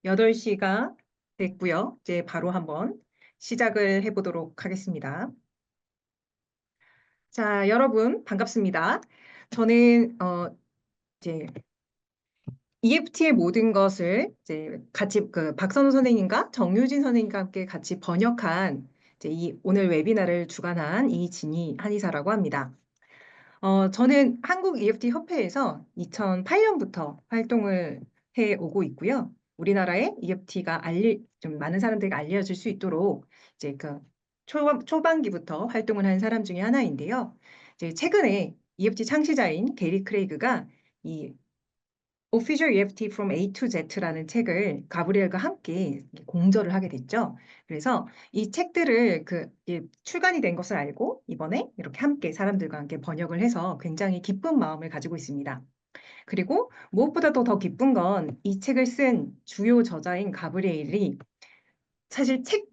8시가 됐고요. 이제 바로 한번 시작을 해보도록 하겠습니다. 자, 여러분 반갑습니다. 저는 이제 EFT의 모든 것을 이제 같이 박선우 선생님과 정유진 선생님과 함께 같이 번역한 이제 오늘 웨비나를 주관한 이진희 한의사라고 합니다. 저는 한국 EFT 협회에서 2008년부터 활동을 해 오고 있고요. 우리나라의 EFT가 좀 많은 사람들에게 알려질 수 있도록 이제 초반기부터 활동을 한 사람 중에 하나인데요. 이제 최근에 EFT 창시자인 게리 크레이그가 이 Official EFT from A to Z라는 책을 가브리엘과 함께 공저를 하게 됐죠. 그래서 이 책들을 출간이 된 것을 알고 이번에 이렇게 함께 사람들과 함께 번역을 해서 굉장히 기쁜 마음을 가지고 있습니다. 그리고 무엇보다도 더 기쁜 건 이 책을 쓴 주요 저자인 가브리엘이 사실 책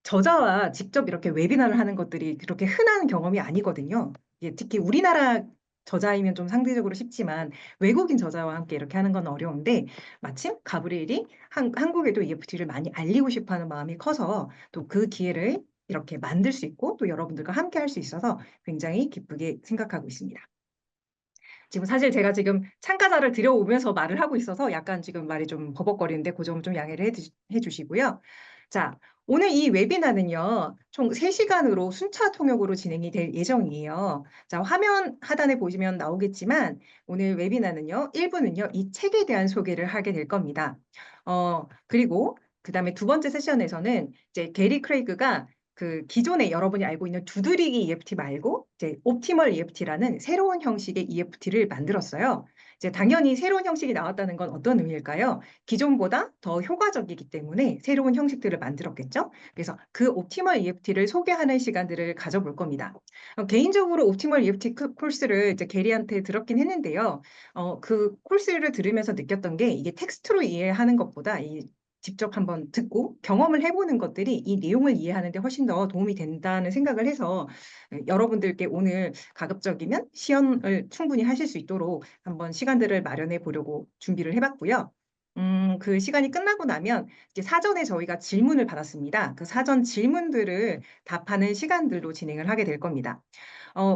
저자와 직접 이렇게 웨비나를 하는 것들이 그렇게 흔한 경험이 아니거든요. 특히 우리나라 저자이면 좀 상대적으로 쉽지만 외국인 저자와 함께 이렇게 하는 건 어려운데 마침 가브리엘이 한국에도 EFT를 많이 알리고 싶어 하는 마음이 커서 또 그 기회를 이렇게 만들 수 있고 또 여러분들과 함께 할 수 있어서 굉장히 기쁘게 생각하고 있습니다. 지금 사실 제가 지금 참가자를 들여오면서 말을 하고 있어서 약간 지금 말이 좀 버벅거리는데 그 점 좀 양해를 해주시고요. 자, 오늘 이 웨비나는요, 총 3시간으로 순차 통역으로 진행이 될 예정이에요. 자, 화면 하단에 보시면 나오겠지만 오늘 웨비나는요, 1부는요, 이 책에 대한 소개를 하게 될 겁니다. 그리고 그다음에 두 번째 세션에서는 이제 게리 크레이그가 기존에 여러분이 알고 있는 두드리기 EFT 말고 이제 옵티멀 EFT라는 새로운 형식의 EFT를 만들었어요. 이제 당연히 새로운 형식이 나왔다는 건 어떤 의미일까요? 기존보다 더 효과적이기 때문에 새로운 형식들을 만들었겠죠. 그래서 그 옵티멀 EFT를 소개하는 시간들을 가져볼 겁니다. 개인적으로 옵티멀 EFT 코र्스를 이제 게리한테 들었긴 했는데요. 그 코스를 들으면서 느꼈던 게 이게 텍스트로 이해하는 것보다 직접 한번 듣고 경험을 해보는 것들이 이 내용을 이해하는 데 훨씬 더 도움이 된다는 생각을 해서 여러분들께 오늘 가급적이면 시연을 충분히 하실 수 있도록 한번 시간들을 마련해 보려고 준비를 해봤고요. 그 시간이 끝나고 나면 이제 사전에 저희가 질문을 받았습니다. 그 사전 질문들을 답하는 시간들로 진행을 하게 될 겁니다.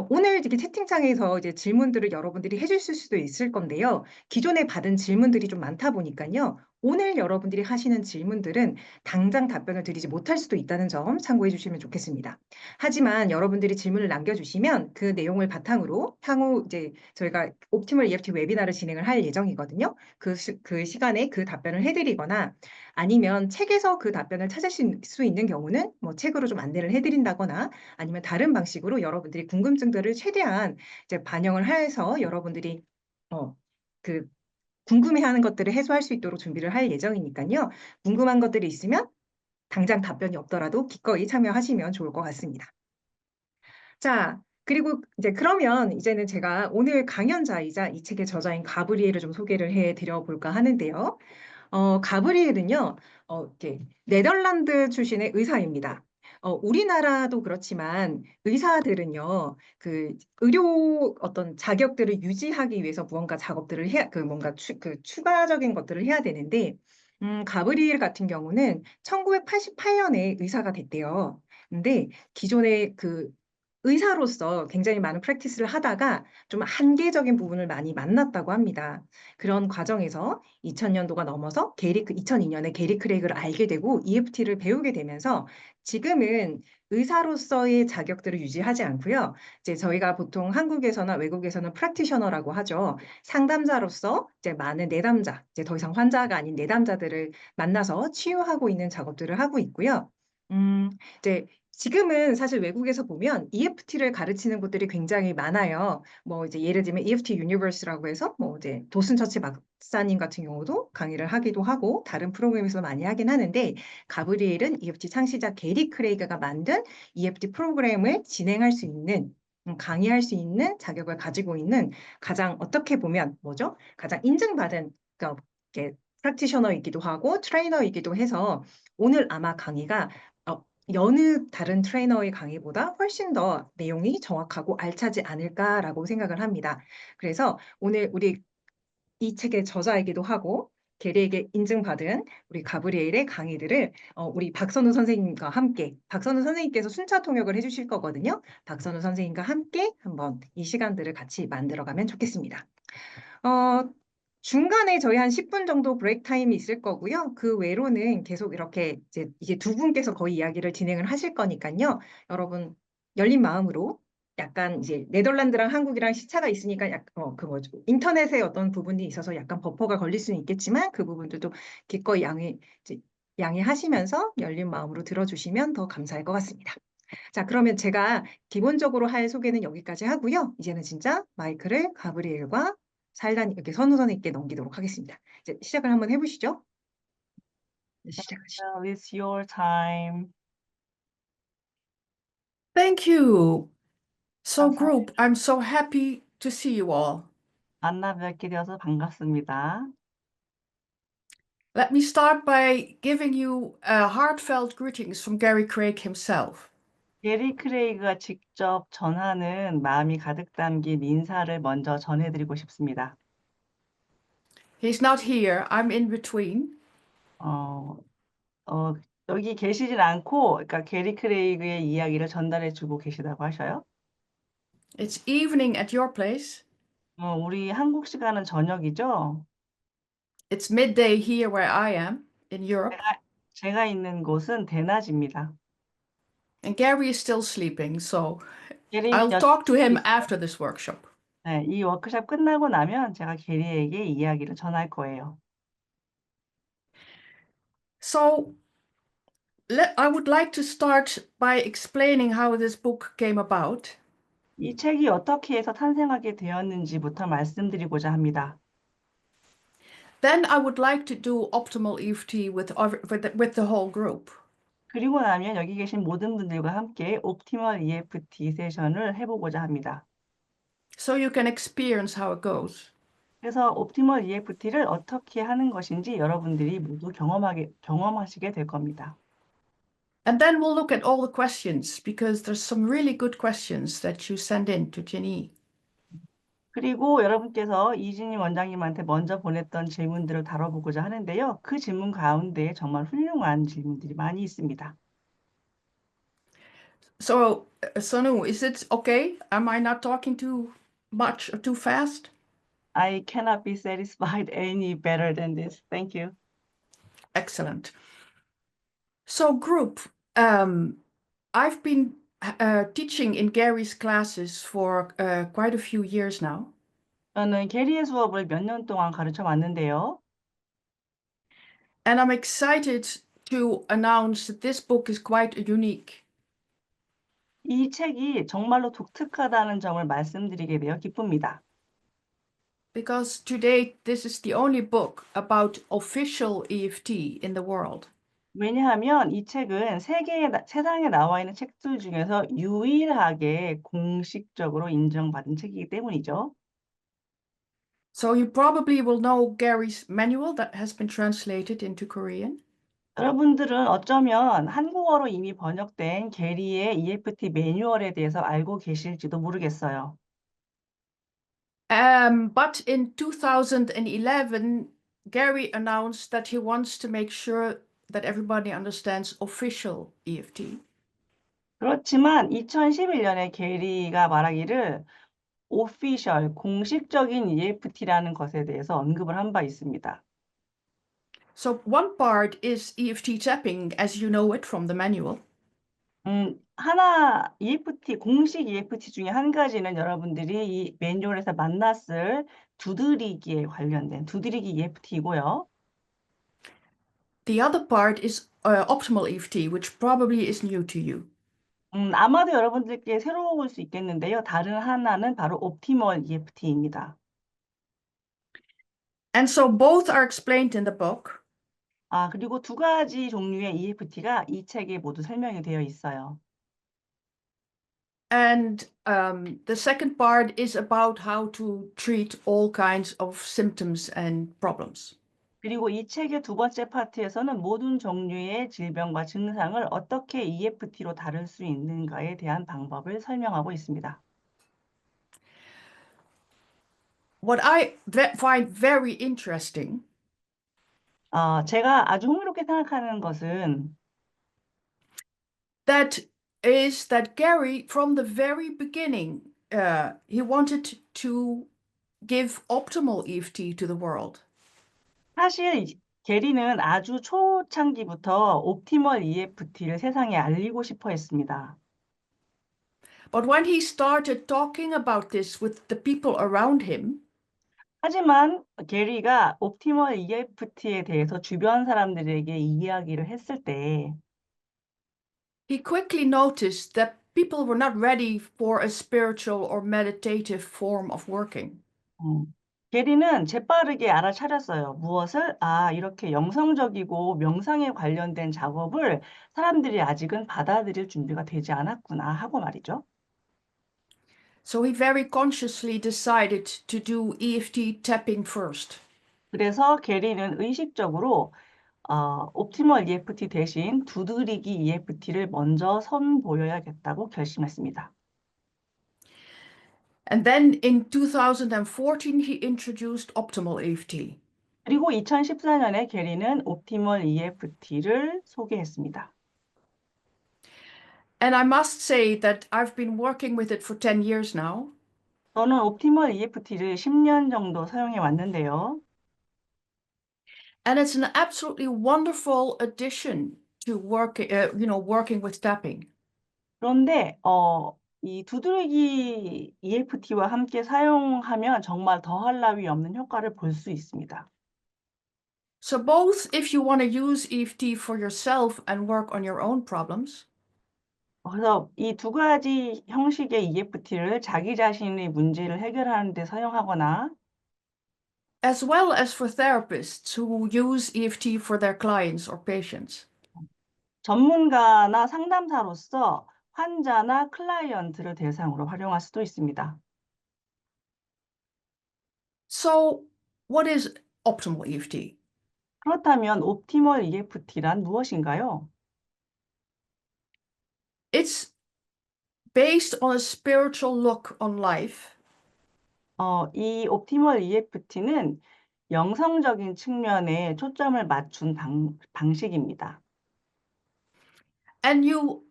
오늘 이렇게 채팅창에서 이제 질문들을 여러분들이 해주실 수도 있을 건데요. 기존에 받은 질문들이 좀 많다 보니까요. 오늘 여러분들이 하시는 질문들은 당장 답변을 드리지 못할 수도 있다는 점 참고해 주시면 좋겠습니다. 하지만 여러분들이 질문을 남겨주시면 그 내용을 바탕으로 향후 이제 저희가 옵티멀 EFT 웨비나를 진행을 할 예정이거든요. 그 시간에 그 답변을 해드리거나 아니면 책에서 그 답변을 찾으실 수 있는 경우는 뭐 책으로 좀 안내를 해드린다거나 아니면 다른 방식으로 여러분들이 궁금증들을 최대한 이제 반영을 해서 여러분들이 그 궁금해하는 것들을 해소할 수 있도록 준비를 할 예정이니까요. 궁금한 것들이 있으면 당장 답변이 없더라도 기꺼이 참여하시면 좋을 것 같습니다. 자, 그리고 이제 그러면 이제는 제가 오늘 강연자이자 이 책의 저자인 가브리엘을 좀 소개를 해드려 볼까 하는데요. 가브리엘은요, 이렇게 네덜란드 출신의 의사입니다. 우리나라도 그렇지만 의사들은요, 의료 어떤 자격들을 유지하기 위해서 무언가 작업들을 뭔가 추가적인 것들을 해야 되는데, 가브리엘 같은 경우는 1988년에 의사가 됐대요. 근데 기존에 의사로서 굉장히 많은 프랙티스를 하다가 좀 한계적인 부분을 많이 만났다고 합니다. 그런 과정에서 2000년도가 넘어서 2002년에 게리 크레이그를 알게 되고 EFT를 배우게 되면서 지금은 의사로서의 자격들을 유지하지 않고요. 이제 저희가 보통 한국에서나 외국에서는 프랙티셔너라고 하죠. 상담자로서 이제 많은 내담자, 이제 더 이상 환자가 아닌 내담자들을 만나서 치유하고 있는 작업들을 하고 있고요. 이제 지금은 사실 외국에서 보면 EFT를 가르치는 곳들이 굉장히 많아요. 뭐 이제 예를 들면 EFT 유니버스라고 해서 뭐 이제 도슨 처치 박사님 같은 경우도 강의를 하기도 하고 다른 프로그램에서 많이 하긴 하는데 가브리엘은 EFT 창시자 게리 크레이그가 만든 EFT 프로그램을 진행할 수 있는 강의할 수 있는 자격을 가지고 있는 가장 어떻게 보면 뭐죠? 가장 인증받은 프랙티셔너이기도 하고 트레이너이기도 해서 오늘 아마 강의가 여느 다른 트레이너의 강의보다 훨씬 더 내용이 정확하고 알차지 않을까라고 생각을 합니다. 그래서 오늘 우리 이 책의 저자이기도 하고 게리에게 인증받은 우리 가브리엘의 강의들을 우리 박선우 선생님과 함께, 박선우 선생님께서 순차 통역을 해주실 거거든요. 박선우 선생님과 함께 한번 이 시간들을 같이 만들어가면 좋겠습니다. 어, 중간에 저희 한 10분 정도 브레이크 타임이 있을 거고요. 그 외로는 계속 이렇게 이게 두 분께서 거의 이야기를 진행을 하실 거니까요. 여러분 열린 마음으로 약간 이제 네덜란드랑 한국이랑 시차가 있으니까 그 뭐죠? 인터넷에 어떤 부분이 있어서 약간 버퍼가 걸릴 수는 있겠지만 그 부분들도 기꺼이 양해하시면서 열린 마음으로 들어주시면 더 감사할 것 같습니다. 자, 그러면 제가 기본적으로 할 소개는 여기까지 하고요. 이제는 진짜 마이크를 가브리엘과 살란 이렇게 선우 선생님께 넘기도록 하겠습니다. 이제 시작을 한번 해보시죠. 시작하시죠. Well, it's your time. Thank you. So, 감사합니다. group, I'm so happy to see you all. 만나 뵙게 되어서 반갑습니다. Let me start by giving you heartfelt greetings from Gary Craig himself. 게리 크레이그가 직접 전하는 마음이 가득 담긴 인사를 먼저 전해드리고 싶습니다. He's not here, I'm in between. 어, 어, 여기 계시진 않고, 그러니까 게리 크레이그의 이야기를 전달해주고 계시다고 하셔요. It's evening at your place. 우리 한국 시간은 저녁이죠. It's midday here where I am in Europe. 제가 있는 곳은 대낮입니다. And Gary is still sleeping, so 게리는 I'll talk to him 있어요. after this workshop. 네, 이 워크숍 끝나고 나면 제가 게리에게 이야기를 전할 거예요. So, I would like to start by explaining how this book came about. 이 책이 어떻게 해서 탄생하게 되었는지부터 말씀드리고자 합니다. Then I would like to do optimal EFT with the whole group. 그리고 나면 여기 계신 모든 분들과 함께 옵티멀 EFT 세션을 해보고자 합니다. So you can experience how it goes. 그래서 옵티멀 EFT를 어떻게 하는 것인지 여러분들이 모두 경험하시게 될 겁니다. And then we'll look at all the questions because there's some really good questions that you send in to Jenny. 그리고 여러분께서 이진희 원장님한테 먼저 보냈던 질문들을 다뤄보고자 하는데요. 그 질문 가운데 정말 훌륭한 질문들이 많이 있습니다. So, Sonu, is it okay? Am I not talking too much or too fast? I cannot be satisfied any better than this. Thank you. Excellent. So, group, I've been teaching in Gary's classes for quite a few years now. 저는 게리의 수업을 몇 년 동안 가르쳐 왔는데요. And I'm excited to announce that this book is quite unique. 이 책이 정말로 독특하다는 점을 말씀드리게 되어 기쁩니다. Because to date, this is the only book about official EFT in the world. 왜냐하면 이 책은 세상에 나와 있는 책들 중에서 유일하게 공식적으로 인정받은 책이기 때문이죠. So you probably will know Gary's manual that has been translated into Korean. 여러분들은 어쩌면 한국어로 이미 번역된 게리의 EFT 매뉴얼에 대해서 알고 계실지도 모르겠어요. But in 2011, Gary announced that he wants to make sure that everybody understands official EFT. 그렇지만 2011년에 게리가 말하기를 오피셜, 공식적인 EFT라는 것에 대해서 언급을 한 바 있습니다. So one part is EFT tapping as you know it from the manual. EFT, 공식 EFT 중에 한 가지는 여러분들이 이 매뉴얼에서 만났을 두드리기에 관련된 두드리기 EFT이고요. The other part is optimal EFT, which probably is new to you. 아마도 여러분들께 새로울 수 있겠는데요. 다른 하나는 바로 옵티멀 EFT입니다. And so both are explained in the book. 그리고 두 가지 종류의 EFT가 이 책에 모두 설명이 되어 있어요. And the second part is about how to treat all kinds of symptoms and problems. 그리고 이 책의 두 번째 파트에서는 모든 종류의 질병과 증상을 어떻게 EFT로 다룰 수 있는가에 대한 방법을 설명하고 있습니다. What I find very interesting 제가 아주 흥미롭게 생각하는 것은 that is that Gary, from the very beginning, he wanted to give optimal EFT to the world. 사실 게리는 아주 초창기부터 옵티멀 EFT를 세상에 알리고 싶어 했습니다. But when he started talking about this with the people around him, 하지만 게리가 옵티멀 EFT에 대해서 주변 사람들에게 이야기를 했을 때 he quickly noticed that people were not ready for a spiritual or meditative form of working. 게리는 재빠르게 알아차렸어요. 무엇을? 이렇게 영성적이고 명상에 관련된 작업을 사람들이 아직은 받아들일 준비가 되지 않았구나 하고 말이죠. So he very consciously decided to do EFT tapping first. 그래서 게리는 의식적으로 옵티멀 EFT 대신 두드리기 EFT를 먼저 선보여야겠다고 결심했습니다. And then in 2014, he introduced optimal EFT. 그리고 2014년에 게리는 옵티멀 EFT를 소개했습니다. And I must say that I've been working with it for 10 years now. 저는 옵티멀 EFT를 10년 정도 사용해 왔는데요. And it's an absolutely wonderful addition to working with tapping. 그런데 이 두드러기 EFT와 함께 사용하면 정말 더할 나위 없는 효과를 볼 수 있습니다. So both if you want to use EFT for yourself and work on your own problems, 그래서 이 두 가지 형식의 EFT를 자기 자신의 문제를 해결하는 데 사용하거나 as well as for therapists who use EFT for their clients or patients. 전문가나 상담사로서 환자나 클라이언트를 대상으로 활용할 수도 있습니다. So what is optimal EFT? 그렇다면 옵티멀 EFT란 무엇인가요? It's based on a spiritual look on life. 이 옵티멀 EFT는 영성적인 측면에 초점을 맞춘 방식입니다. And you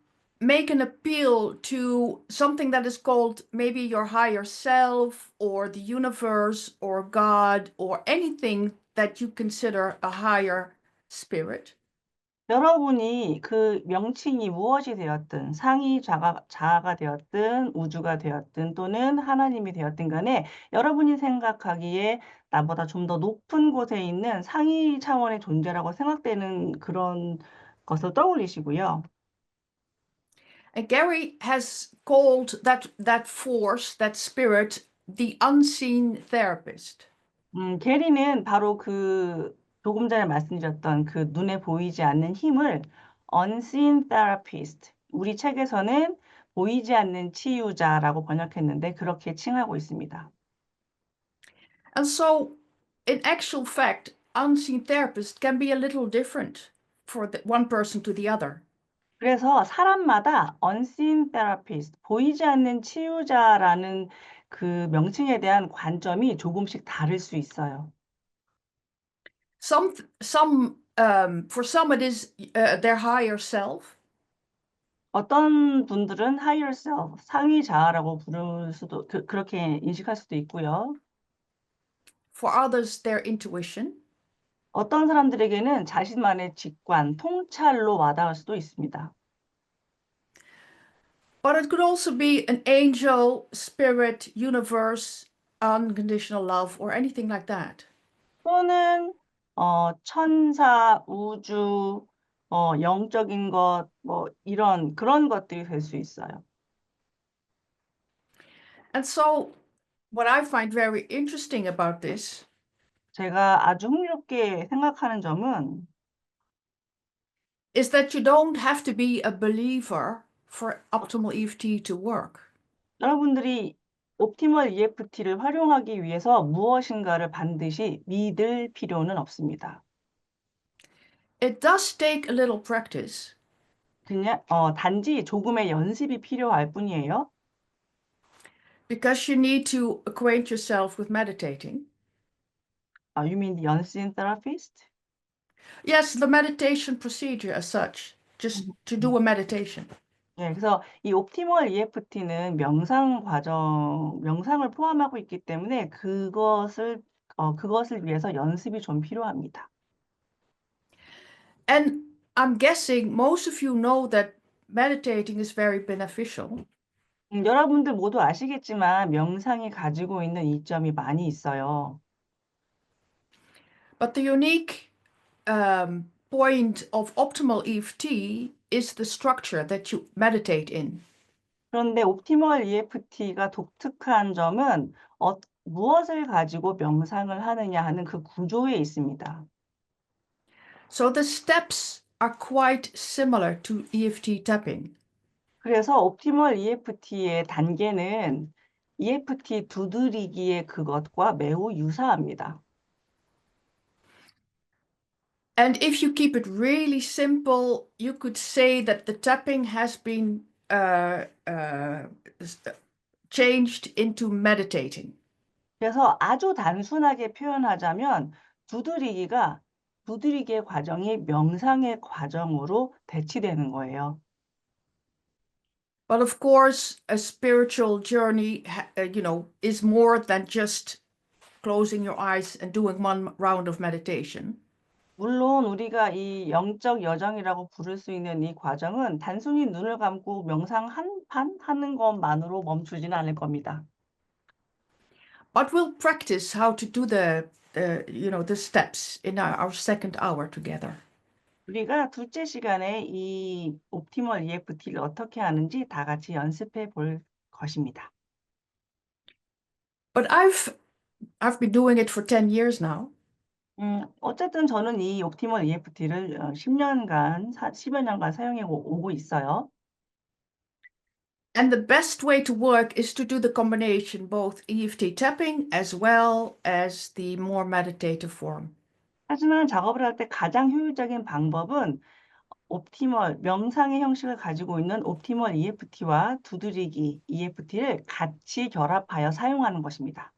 make an appeal to something that is called maybe your higher self or the universe or God or anything that you consider a higher spirit. 여러분이 그 명칭이 무엇이 되었든 상위 자아가 되었든 우주가 되었든 또는 하나님이 되었든 간에 여러분이 생각하기에 나보다 좀 더 높은 곳에 있는 상위 차원의 존재라고 생각되는 그런 것을 떠올리시고요. And Gary has called that force, that spirit, the unseen therapist. 게리는 바로 조금 전에 말씀드렸던 그 눈에 보이지 않는 힘을 unseen therapist, 우리 책에서는 보이지 않는 치유자라고 번역했는데 그렇게 칭하고 있습니다. And so, in actual fact, unseen therapist can be a little different for one person to the other. 그래서 사람마다 unseen therapist, 보이지 않는 치유자라는 그 명칭에 대한 관점이 조금씩 다를 수 있어요. For some it is their higher self. 어떤 분들은 higher self, 상위 자아라고 부를 수도, 그렇게 인식할 수도 있고요. For others, their intuition. 어떤 사람들에게는 자신만의 직관, 통찰로 와닿을 수도 있습니다. But it could also be an angel, spirit, universe, unconditional love, or anything like that. 또는 천사, 우주, 영적인 것, 그런 것들이 될 수 있어요. And so, what I find very interesting about this 제가 아주 흥미롭게 생각하는 점은 is that you don't have to be a believer for optimal EFT to work. 여러분들이 옵티멀 EFT를 활용하기 위해서 무엇인가를 반드시 믿을 필요는 없습니다. It does take a little practice, 그냥 단지 조금의 연습이 필요할 뿐이에요. because you need to acquaint yourself with meditating. You mean the unseen therapist? Yes, the meditation procedure as such, just to do a meditation. 네, 그래서 이 옵티멀 EFT는 명상을 포함하고 있기 때문에 그것을 위해서 연습이 좀 필요합니다. And I'm guessing most of you know that meditating is very beneficial. 여러분들 모두 아시겠지만 명상이 가지고 있는 이점이 많이 있어요. But the unique point of optimal EFT is the structure that you meditate in. 그런데 옵티멀 EFT가 독특한 점은 무엇을 가지고 명상을 하느냐 하는 그 구조에 있습니다. So the steps are quite similar to EFT tapping. 그래서 옵티멀 EFT의 단계는 EFT 두드리기의 그것과 매우 유사합니다. And if you keep it really simple, you could say that the tapping has been changed into meditating. 그래서 아주 단순하게 표현하자면 두드리기의 과정이 명상의 과정으로 대치되는 거예요. But of course, a spiritual journey, is more than just closing your eyes and doing one round of meditation. 물론 우리가 이 영적 여정이라고 부를 수 있는 이 과정은 단순히 눈을 감고 명상 한 판 하는 것만으로 멈추지는 않을 겁니다. But we'll practice how to do the steps in our second hour together. 우리가 둘째 시간에 이 옵티멀 EFT를 어떻게 하는지 다 같이 연습해 볼 것입니다. But I've been doing it for 10 years now. 어쨌든 저는 이 옵티멀 EFT를 10여 년간 사용해 오고 있어요. And the best way to work is to do the combination, both EFT tapping as well as the more meditative form. 하지만 작업을 할 때 가장 효율적인 방법은 명상의 형식을 가지고 있는 옵티멀 EFT와 두드리기 EFT를 같이 결합하여 사용하는 것입니다.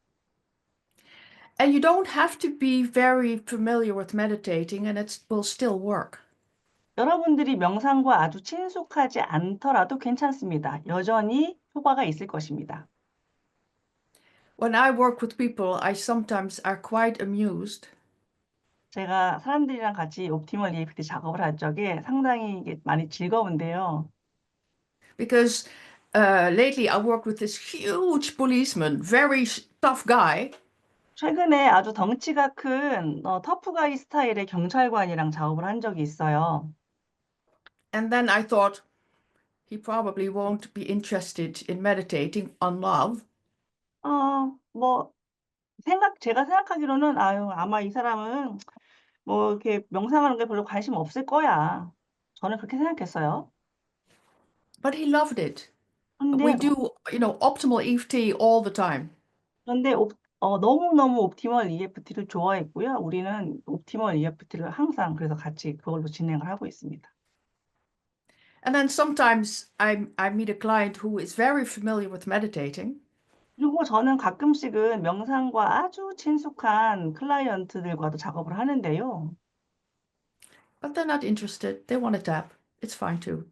And you don't have to be very familiar with meditating, and it will still work. 여러분들이 명상과 아주 친숙하지 않더라도 괜찮습니다. 여전히 효과가 있을 것입니다. When I work with people, I sometimes are quite amused 제가 사람들이랑 같이 옵티멀 EFT 작업을 할 적에 상당히 이게 많이 즐거운데요. because lately I work with this huge policeman, very tough guy. 최근에 아주 덩치가 큰 터프가이 스타일의 경찰관이랑 작업을 한 적이 있어요. And then I thought, he probably won't be interested in meditating on love. 뭐 제가 생각하기로는 아마 이 사람은 뭐 이렇게 명상하는 게 별로 관심 없을 거야. 저는 그렇게 생각했어요. But he loved it. We 근데 do, optimal EFT all the time. 그런데 너무너무 옵티멀 EFT를 좋아했고요. 우리는 옵티멀 EFT를 항상 그래서 같이 그걸로 진행을 하고 있습니다. And then sometimes I meet a client who is very familiar with meditating, 그리고 저는 가끔씩은 명상과 아주 친숙한 클라이언트들과도 작업을 하는데요. but they're not interested. They want to tap. It's fine too.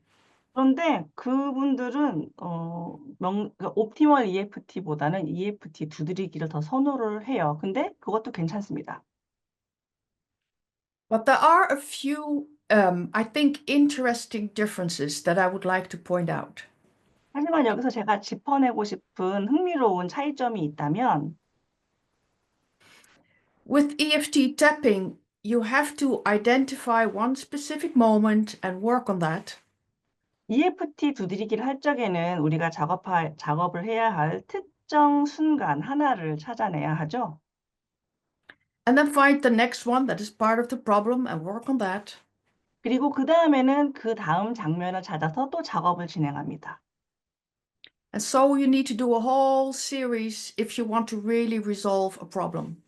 그런데 그분들은 그러니까 옵티멀 EFT보다는 EFT 두드리기를 더 선호를 해요. 근데 그것도 괜찮습니다. But there are a few, I think, interesting differences that I would like to point out. 하지만 여기서 제가 짚어내고 싶은 흥미로운 차이점이 있다면 With EFT tapping, you have to identify one specific moment and work on that. EFT 두드리기를 할 적에는 우리가 작업을 해야 할 특정 순간 하나를 찾아내야 하죠. And then find the next one that is part of the problem and work on that. 그리고 그다음에는 그 다음 장면을 찾아서 또 작업을 진행합니다. And so you need to do a whole series if you want to really resolve a problem.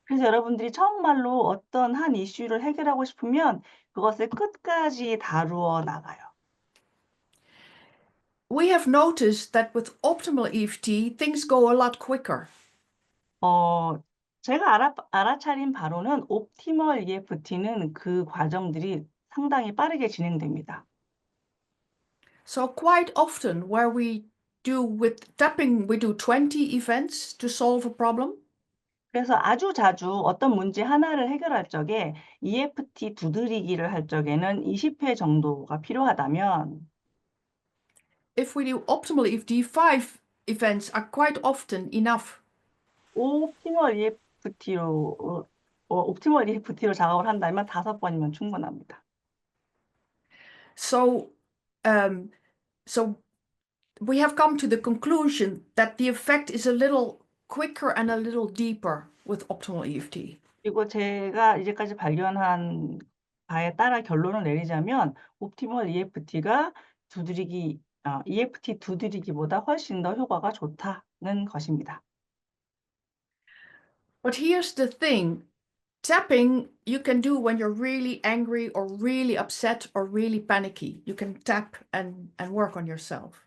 그래서 여러분들이 정말로 어떤 한 이슈를 해결하고 싶으면 그것을 끝까지 다루어 나가요. We have noticed that with optimal EFT, things go a lot quicker. 제가 알아차린 바로는 옵티멀 EFT는 그 과정들이 상당히 빠르게 진행됩니다. So quite often where we do with tapping, we do 20 events to solve a problem. 그래서 아주 자주 어떤 문제 하나를 해결할 적에 EFT 두드리기를 할 적에는 20회 정도가 필요하다면 If we do optimal EFT, 5 events are quite often enough. 옵티멀 EFT로 작업을 한다면 5번이면 충분합니다. So, so we have come to the conclusion that the effect is a little quicker and a little deeper with optimal EFT. 그리고 제가 이제까지 발견한 바에 따라 결론을 내리자면 옵티멀 EFT가 EFT 두드리기보다 훨씬 더 효과가 좋다는 것입니다. But here's the thing. Tapping you can do when you're really angry or really upset or really panicky. You can tap and work on yourself.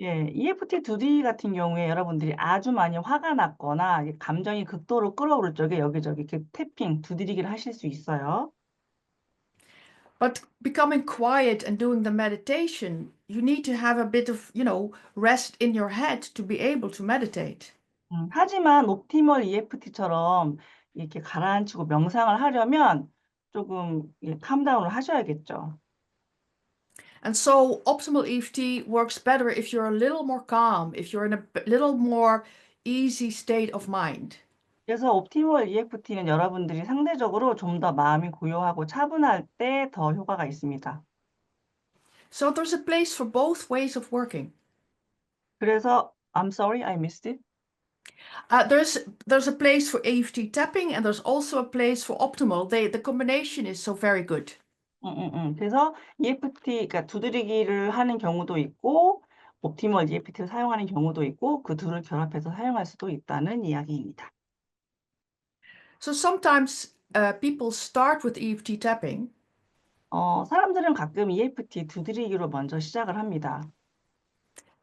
예, EFT 두드리기 같은 경우에 여러분들이 아주 많이 화가 났거나 감정이 극도로 끌어오를 적에 여기저기 이렇게 태핑, 두드리기를 하실 수 있어요. But becoming quiet and doing the meditation, you need to have a bit of, rest in your head to be able to meditate. 하지만 옵티멀 EFT처럼 이렇게 가라앉히고 명상을 하려면 조금 캄다운을 하셔야겠죠. And so optimal EFT works better if you're a little more calm, if you're in a little more easy state of mind. 그래서 옵티멀 EFT는 여러분들이 상대적으로 좀 더 마음이 고요하고 차분할 때 더 효과가 있습니다. So there's a place for both ways of working. 그래서 I'm sorry, I missed it. There's a place for EFT tapping and there's also a place for optimal. The combination is so very good. 그래서 EFT, 그러니까 두드리기를 하는 경우도 있고 옵티멀 EFT를 사용하는 경우도 있고 그 둘을 결합해서 사용할 수도 있다는 이야기입니다. So sometimes people start with EFT tapping 사람들은 가끔 EFT 두드리기로 먼저 시작을 합니다.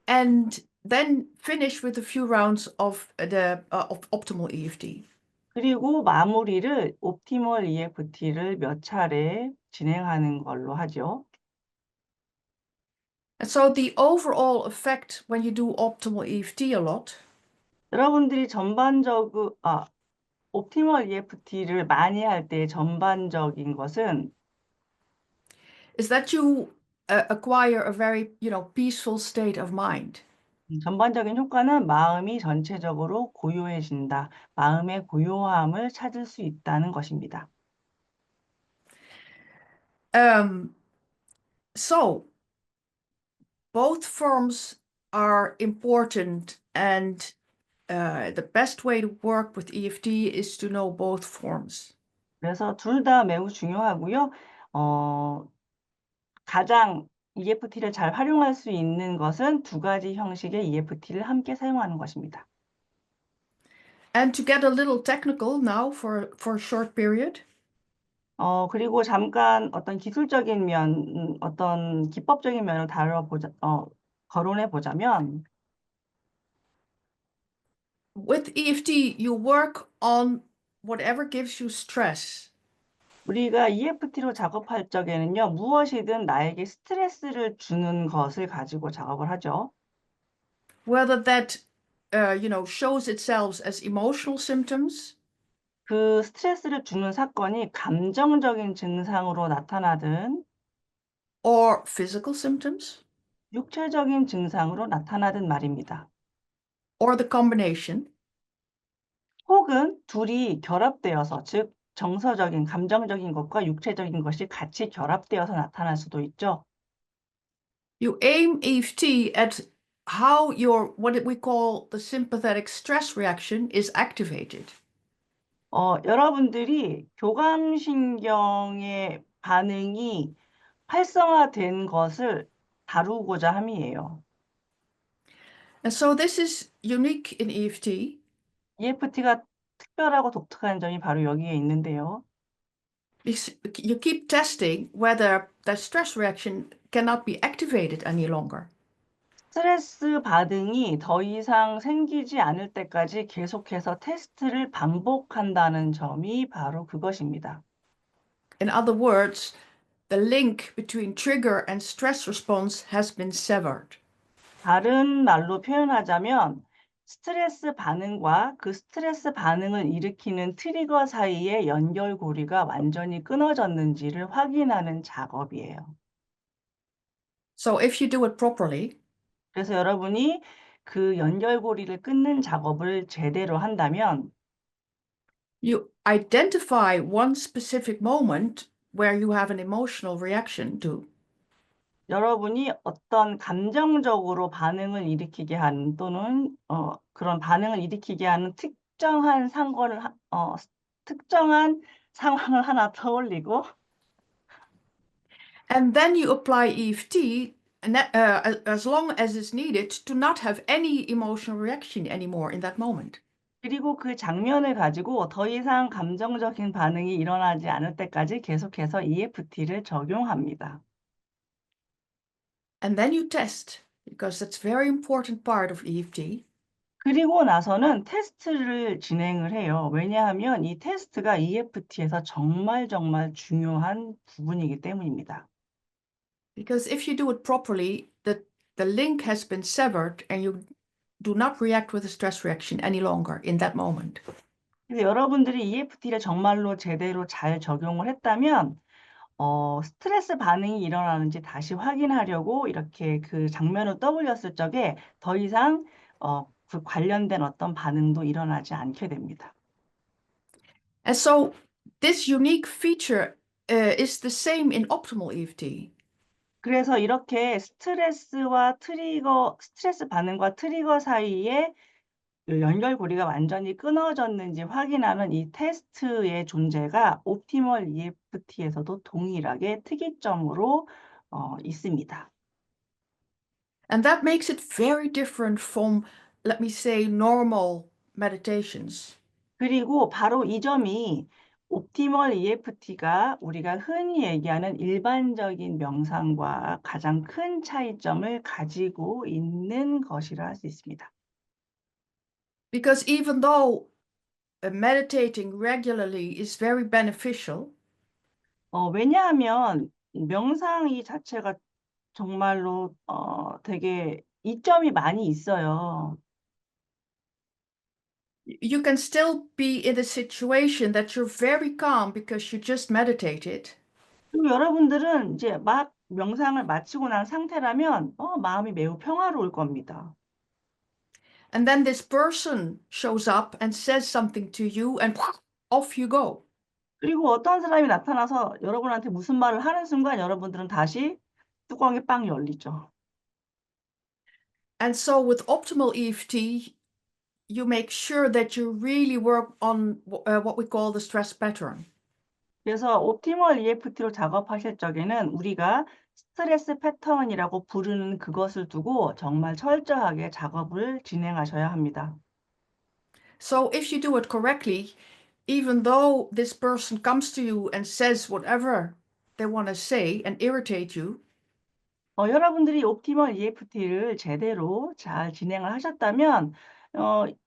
and then finish with a few rounds of the of optimal EFT. 그리고 마무리를 옵티멀 EFT를 몇 차례 진행하는 걸로 하죠. And so the overall effect when you do optimal EFT a lot 여러분들이 옵티멀 EFT를 많이 할 때 전반적인 것은 is that you acquire a very, peaceful state of mind. 전반적인 효과는 마음이 전체적으로 고요해진다. 마음의 고요함을 찾을 수 있다는 것입니다. So both forms are important and the best way to work with EFT is to know both forms. 그래서 둘 다 매우 중요하고요. 가장 EFT를 잘 활용할 수 있는 것은 두 가지 형식의 EFT를 함께 사용하는 것입니다. And to get a little technical now for a short period, 그리고 잠깐 어떤 기술적인 면, 어떤 기법적인 면을 거론해 보자면 with EFT, you work on whatever gives you stress. 우리가 EFT로 작업할 적에는요, 무엇이든 나에게 스트레스를 주는 것을 가지고 작업을 하죠. Whether that, shows itself as emotional symptoms 그 스트레스를 주는 사건이 감정적인 증상으로 나타나든 or physical symptoms 육체적인 증상으로 나타나든 말입니다. or the combination. 혹은 둘이 결합되어서, 즉 정서적인, 감정적인 것과 육체적인 것이 같이 결합되어서 나타날 수도 있죠. You aim EFT at how what we call the sympathetic stress reaction is activated. 여러분들이 교감신경의 반응이 활성화된 것을 다루고자 함이에요. And so this is unique in EFT EFT가 특별하고 독특한 점이 바로 여기에 있는데요. because you keep testing whether the stress reaction cannot be activated any longer. 스트레스 반응이 더 이상 생기지 않을 때까지 계속해서 테스트를 반복한다는 점이 바로 그것입니다. In other words, the link between trigger and stress response has been severed. 다른 말로 표현하자면 스트레스 반응과 그 스트레스 반응을 일으키는 트리거 사이의 연결고리가 완전히 끊어졌는지를 확인하는 작업이에요. So if you do it properly, 그래서 여러분이 그 연결고리를 끊는 작업을 제대로 한다면 you identify one specific moment where you have an emotional reaction to, 여러분이 어떤 감정적으로 반응을 일으키게 하는 또는 그런 반응을 일으키게 하는 특정한 상황을 하나 떠올리고 and then you apply EFT as long as it's needed to not have any emotional reaction anymore in that moment. 그리고 그 장면을 가지고 더 이상 감정적인 반응이 일어나지 않을 때까지 계속해서 EFT를 적용합니다. And then you test, because that's a very important part of EFT. 그리고 나서는 테스트를 진행을 해요. 왜냐하면 이 테스트가 EFT에서 정말 중요한 부분이기 때문입니다. Because if you do it properly, the link has been severed and you do not react with a stress reaction any longer in that moment. 그래서 여러분들이 EFT를 정말로 제대로 잘 적용을 했다면 스트레스 반응이 일어나는지 다시 확인하려고 이렇게 그 장면을 떠올렸을 적에 더 이상 그 관련된 어떤 반응도 일어나지 않게 됩니다. And so this unique feature is the same in optimal EFT. 그래서 이렇게 스트레스 반응과 트리거 사이에 그 연결고리가 완전히 끊어졌는지 확인하는 이 테스트의 존재가 옵티멀 EFT에서도 동일하게 특이점으로 있습니다. And that makes it very different from, let me say, normal meditations. 그리고 바로 이 점이 옵티멀 EFT가 우리가 흔히 얘기하는 일반적인 명상과 가장 큰 차이점을 가지고 있는 것이라 할 수 있습니다. Because even though meditating regularly is very beneficial, 왜냐하면 명상 자체가 정말로 되게 이점이 많이 있어요. you can still be in a situation that you're very calm because you just meditated. 그리고 여러분들은 이제 막 명상을 마치고 난 상태라면 마음이 매우 평화로울 겁니다. And then this person shows up and says something to you, and off you go. 그리고 어떤 사람이 나타나서 여러분한테 무슨 말을 하는 순간 여러분들은 다시 뚜껑이 빵 열리죠. And so with optimal EFT, you make sure that you really work on what we call the stress pattern. 그래서 옵티멀 EFT로 작업하실 적에는 우리가 스트레스 패턴이라고 부르는 그것을 두고 정말 철저하게 작업을 진행하셔야 합니다. So if you do it correctly, even though this person comes to you and says whatever they want to say and irritate you, 여러분들이 옵티멀 EFT를 제대로 잘 진행을 하셨다면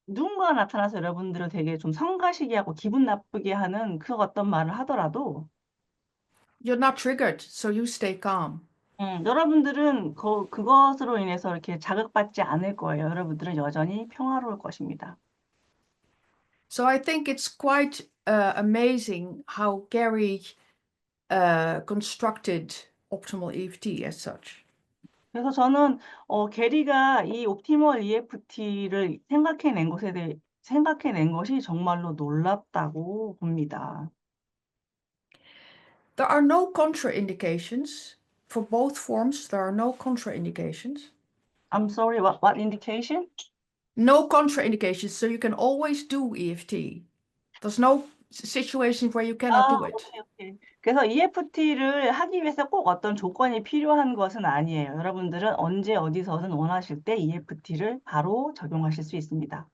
누군가가 나타나서 여러분들을 되게 좀 성가시게 하고 기분 나쁘게 하는 그 어떤 말을 하더라도 you're not triggered, so you stay calm. 여러분들은 그것으로 인해서 이렇게 자극받지 않을 거예요. 여러분들은 여전히 평화로울 것입니다. So I think it's quite amazing how Gary constructed optimal EFT as such. 그래서 저는 게리가 이 옵티멀 EFT를 생각해낸 것이 정말로 놀랍다고 봅니다. There are no contraindications for both forms. There are no contraindications. I'm sorry, what indication? No contraindications, so you can always do EFT. There's no situation where you cannot do it. 오케이. 그래서 EFT를 하기 위해서 꼭 어떤 조건이 필요한 것은 아니에요. 여러분들은 언제 어디서든 원하실 때 EFT를 바로 적용하실 수 있습니다.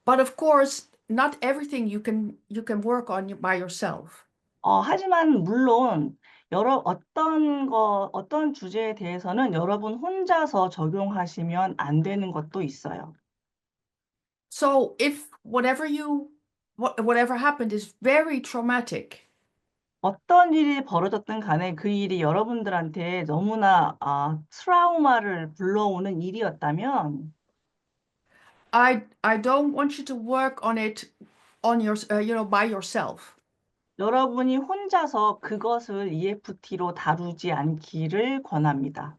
But of course, not everything you can work on by yourself. 하지만 물론 어떤 주제에 대해서는 여러분 혼자서 적용하시면 안 되는 것도 있어요. So if whatever happened is very traumatic, 어떤 일이 벌어졌든 간에 그 일이 여러분들한테 너무나 트라우마를 불러오는 일이었다면 I don't want you to work on it on by yourself. 여러분이 혼자서 그것을 EFT로 다루지 않기를 권합니다.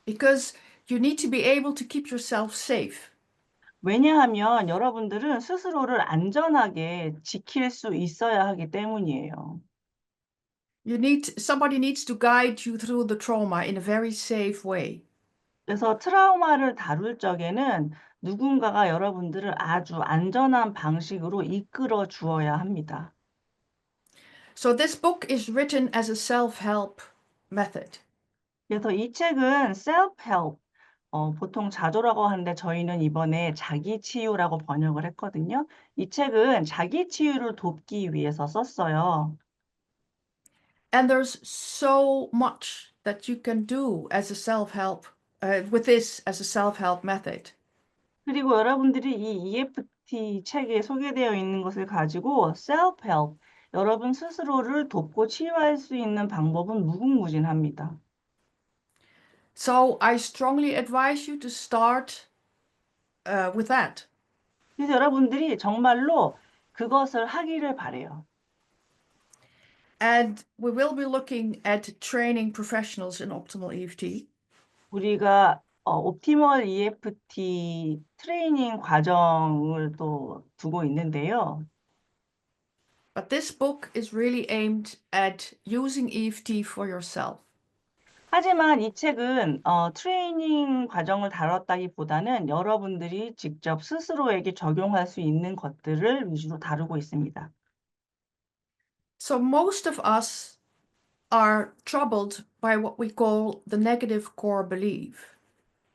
Because you need to be able to keep yourself safe. 왜냐하면 여러분들은 스스로를 안전하게 지킬 수 있어야 하기 때문이에요. Somebody needs to guide you through the trauma in a very safe way. 그래서 트라우마를 다룰 적에는 누군가가 여러분들을 아주 안전한 방식으로 이끌어 주어야 합니다. So this book is written as a self-help method. 그래서 이 책은 self-help, 보통 자조라고 하는데 저희는 이번에 자기치유라고 번역을 했거든요. 이 책은 자기치유를 돕기 위해서 썼어요. And there's so much that you can do as a self-help with this as a self-help method. 그리고 여러분들이 이 EFT 책에 소개되어 있는 것을 가지고 self-help, 여러분 스스로를 돕고 치유할 수 있는 방법은 무궁무진합니다. So I strongly advise you to start with that. 그래서 여러분들이 정말로 그것을 하기를 바래요. And we will be looking at training professionals in optimal EFT. 우리가 옵티멀 EFT 트레이닝 과정을 또 두고 있는데요. But this book is really aimed at using EFT for yourself. 하지만 이 책은 트레이닝 과정을 다뤘다기보다는 여러분들이 직접 스스로에게 적용할 수 있는 것들을 위주로 다루고 있습니다. So most of us are troubled by what we call the negative core belief.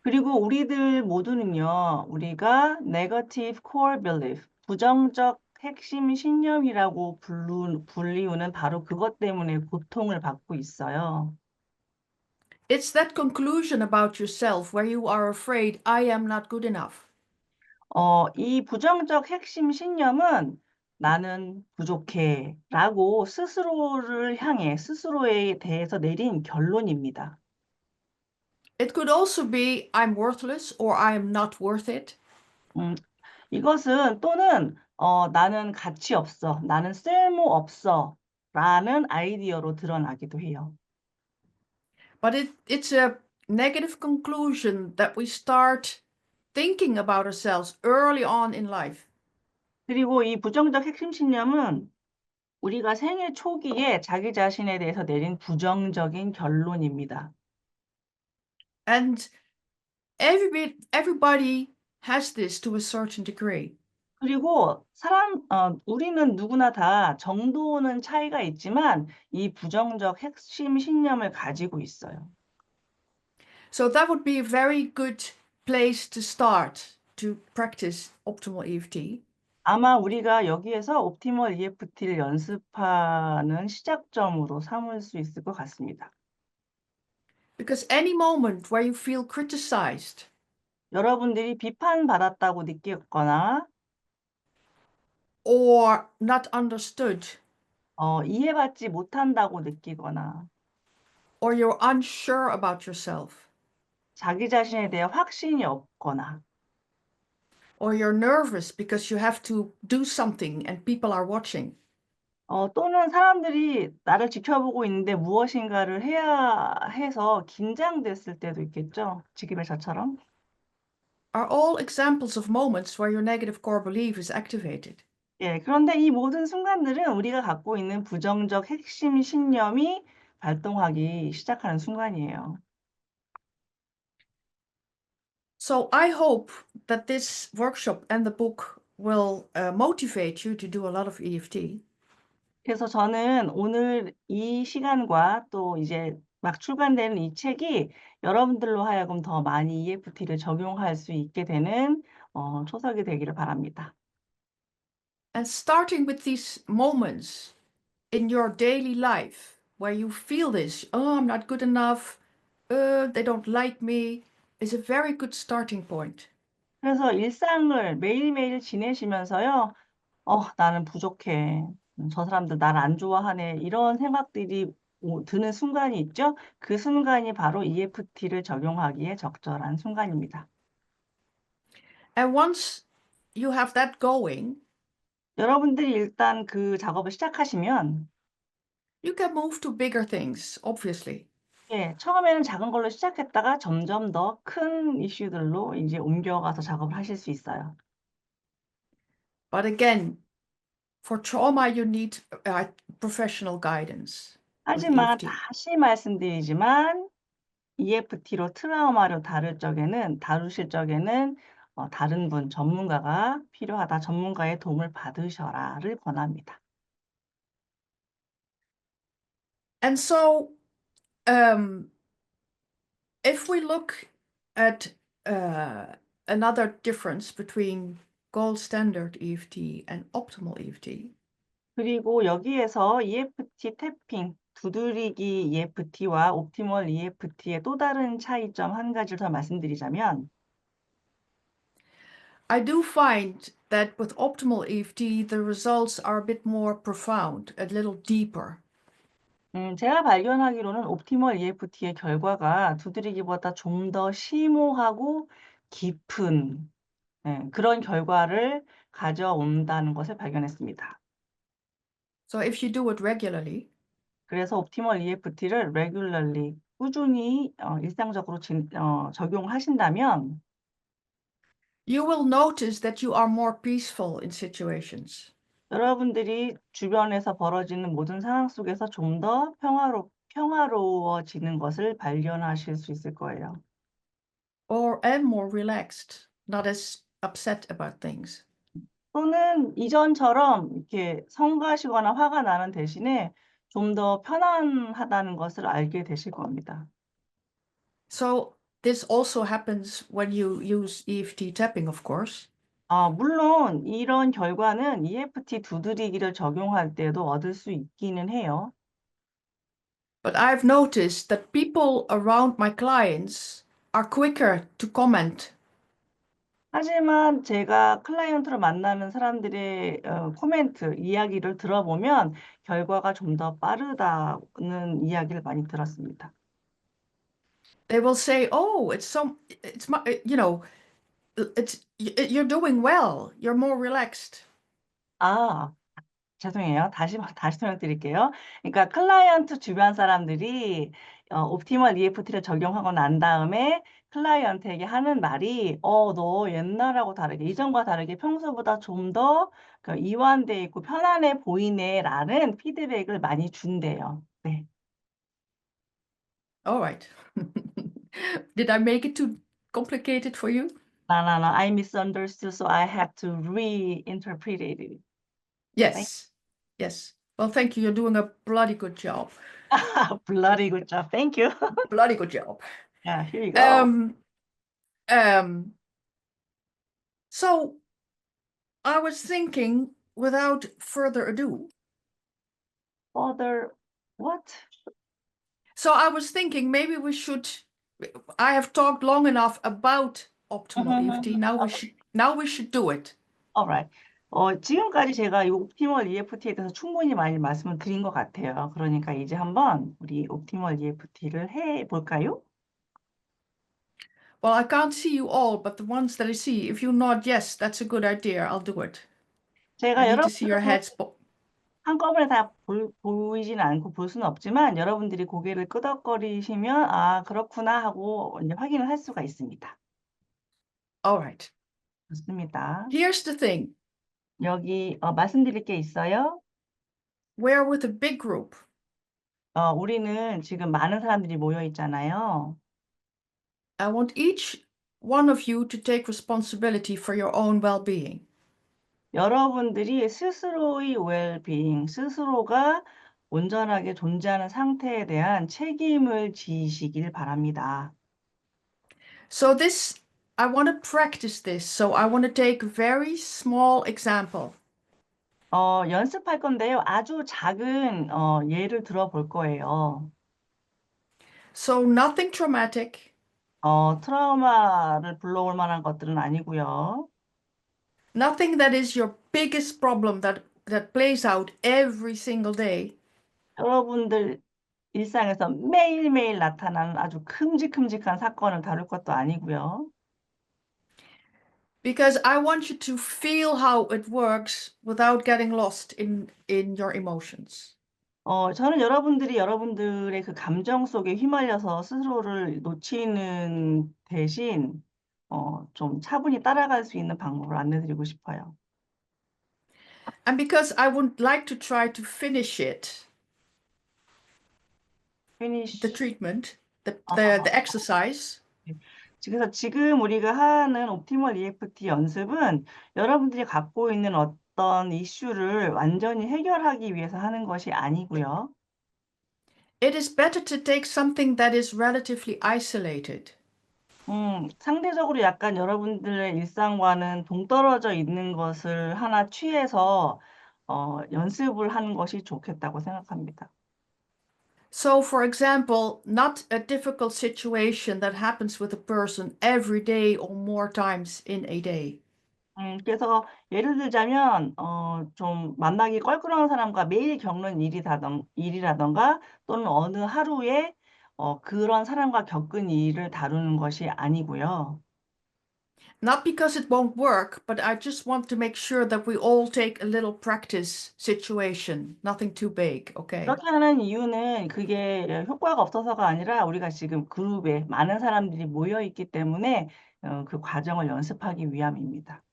그리고 우리들 모두는요, 우리가 negative core belief, 부정적 핵심 신념이라고 불리우는 바로 그것 때문에 고통을 받고 있어요. It's that conclusion about yourself where you are afraid I am not good enough. 이 부정적 핵심 신념은 나는 부족해 라고 스스로를 향해 스스로에 대해서 내린 결론입니다. It could also be I'm worthless or I am not worth it. 음, 이것은 또는 나는 가치 없어, 나는 쓸모 없어 라는 아이디어로 드러나기도 해요. But it's a negative conclusion that we start thinking about ourselves early on in life. 그리고 이 부정적 핵심 신념은 우리가 생애 초기에 자기 자신에 대해서 내린 부정적인 결론입니다. And everybody has this to a certain degree. 그리고 우리는 누구나 다 정도는 차이가 있지만 이 부정적 핵심 신념을 가지고 있어요. So that would be a very good place to start to practice optimal EFT. 아마 우리가 여기에서 옵티멀 EFT를 연습하는 시작점으로 삼을 수 있을 것 같습니다. Because any moment where you feel criticized 여러분들이 비판받았다고 느꼈거나 or not understood 이해받지 못한다고 느끼거나 or you're unsure about yourself 자기 자신에 대해 확신이 없거나 or you're nervous because you have to do something and people are watching. 또는 사람들이 나를 지켜보고 있는데 무엇인가를 해야 해서 긴장됐을 때도 있겠죠. 지금의 저처럼. Are all examples of moments where your negative core belief is activated. 예, 그런데 이 모든 순간들은 우리가 갖고 있는 부정적 핵심 신념이 발동하기 시작하는 순간이에요. So I hope that this workshop and the book will motivate you to do a lot of EFT. 그래서 저는 오늘 이 시간과 또 이제 막 출간되는 이 책이 여러분들로 하여금 더 많이 EFT를 적용할 수 있게 되는 초석이 되기를 바랍니다. And starting with these moments in your daily life where you feel this, oh, I'm not good enough, they don't like me, is a very good starting point. 그래서 일상을 매일매일 지내시면서요. 나는 부족해. 저 사람들 나를 안 좋아하네. 이런 생각들이 드는 순간이 있죠. 그 순간이 바로 EFT를 적용하기에 적절한 순간입니다. And once you have that going, 여러분들이 일단 그 작업을 시작하시면 you can move to bigger things, obviously. 예, 처음에는 작은 걸로 시작했다가 점점 더 큰 이슈들로 이제 옮겨가서 작업을 하실 수 있어요. But again, for trauma, you need professional guidance with 하지만 EFT. 다시 말씀드리지만 EFT로 트라우마를 다루실 적에는 다른 분, 전문가가 필요하다. 전문가의 도움을 받으셔라를 권합니다. And so, if we look at another difference between gold standard EFT and optimal EFT, 그리고 여기에서 EFT 태핑, 두드리기 EFT와 옵티멀 EFT의 또 다른 차이점 한 가지를 더 말씀드리자면 I do find that with optimal EFT, the results are a bit more profound, a little deeper. 제가 발견하기로는 옵티멀 EFT의 결과가 두드리기보다 좀 더 심오하고 깊은 그런 결과를 가져온다는 것을 발견했습니다. So if you do it regularly, 그래서 옵티멀 EFT를 regularly 꾸준히 일상적으로 적용하신다면 you will notice that you are more peaceful in situations. 여러분들이 주변에서 벌어지는 모든 상황 속에서 좀 더 평화로워지는 것을 발견하실 수 있을 거예요. And more relaxed, not as upset about things. 또는 이전처럼 이렇게 성가시거나 화가 나는 대신에 좀 더 편안하다는 것을 알게 되실 겁니다. So this also happens when you use EFT tapping, of course. 물론 이런 결과는 EFT 두드리기를 적용할 때도 얻을 수 있기는 해요. But I've noticed that people around my clients are quicker to comment. 하지만 제가 클라이언트로 만나는 사람들의 코멘트, 이야기를 들어보면 결과가 좀 더 빠르다는 이야기를 많이 들었습니다. They will say, "Oh, you're doing well. You're more relaxed." 죄송해요. 다시 설명드릴게요. 그러니까 클라이언트 주변 사람들이 옵티멀 EFT를 적용하고 난 다음에 클라이언트에게 하는 말이 너 옛날하고 다르게 이전과 다르게 평소보다 좀 더 이완돼 있고 편안해 보이네."라는 피드백을 많이 준대요. 네. All right. Did I make it too complicated for you? No. I misunderstood, so I have to reinterpret it. Yes. Yes. Well, thank you. You're doing a bloody good job. Bloody good job. Thank you. Bloody good job. Yeah, here you go. So I was thinking, without further ado, Other what? so I was thinking maybe I have talked long enough about optimal EFT. Now we should do it. Alright. 지금까지 제가 이 옵티멀 EFT에 대해서 충분히 많이 말씀을 드린 것 같아요. 그러니까 이제 한번 우리 옵티멀 EFT를 해 볼까요? Well, I can't see you all, but the ones that I see, if you nod yes, that's a good idea, I'll do it. 제가 I need to see your 여러분들 heads. 한꺼번에 다 보이지는 않고 볼 수는 없지만 여러분들이 고개를 끄덕거리시면 그렇구나 하고 이제 확인을 할 수가 있습니다. All right. 좋습니다. Here's the thing. 여기 말씀드릴 게 있어요. We're with a big group. 우리는 지금 많은 사람들이 모여 있잖아요. I want each one of you to take responsibility for your own well-being. 여러분들이 스스로의 well-being, 스스로가 온전하게 존재하는 상태에 대한 책임을 지시길 바랍니다. So I want to practice this. So I want to take a very small example. 연습할 건데요. 아주 작은 예를 들어볼 거예요. So nothing traumatic, 트라우마를 불러올 만한 것들은 아니고요. nothing that is your biggest problem that plays out every single day. 여러분들 일상에서 매일매일 나타나는 아주 큼직큼직한 사건을 다룰 것도 아니고요. Because I want you to feel how it works without getting lost in your emotions. 저는 여러분들이 여러분들의 그 감정 속에 휘말려서 스스로를 놓치는 대신 좀 차분히 따라갈 수 있는 방법을 안내드리고 싶어요. And because I would like to try to finish it, the Finish. treatment, the 아, the exercise, 그래서 지금 우리가 하는 옵티멀 EFT 연습은 여러분들이 갖고 있는 어떤 이슈를 완전히 해결하기 위해서 하는 것이 아니고요. it is better to take something that is relatively isolated. 상대적으로 약간 여러분들의 일상과는 동떨어져 있는 것을 하나 취해서 연습을 하는 것이 좋겠다고 생각합니다. So, for example, not a difficult situation that happens with a person every day or more times in a day. 그래서 예를 들자면 좀 만나기 껄끄러운 사람과 매일 겪는 일이라던가 또는 어느 하루에 그런 사람과 겪은 일을 다루는 것이 아니고요. Not because it won't work, but I just want to make sure that we all take a little practice situation, nothing too big, okay? 그렇게 하는 이유는 그게 효과가 없어서가 아니라 우리가 지금 그룹에 많은 사람들이 모여 있기 때문에 그 과정을 연습하기 위함입니다.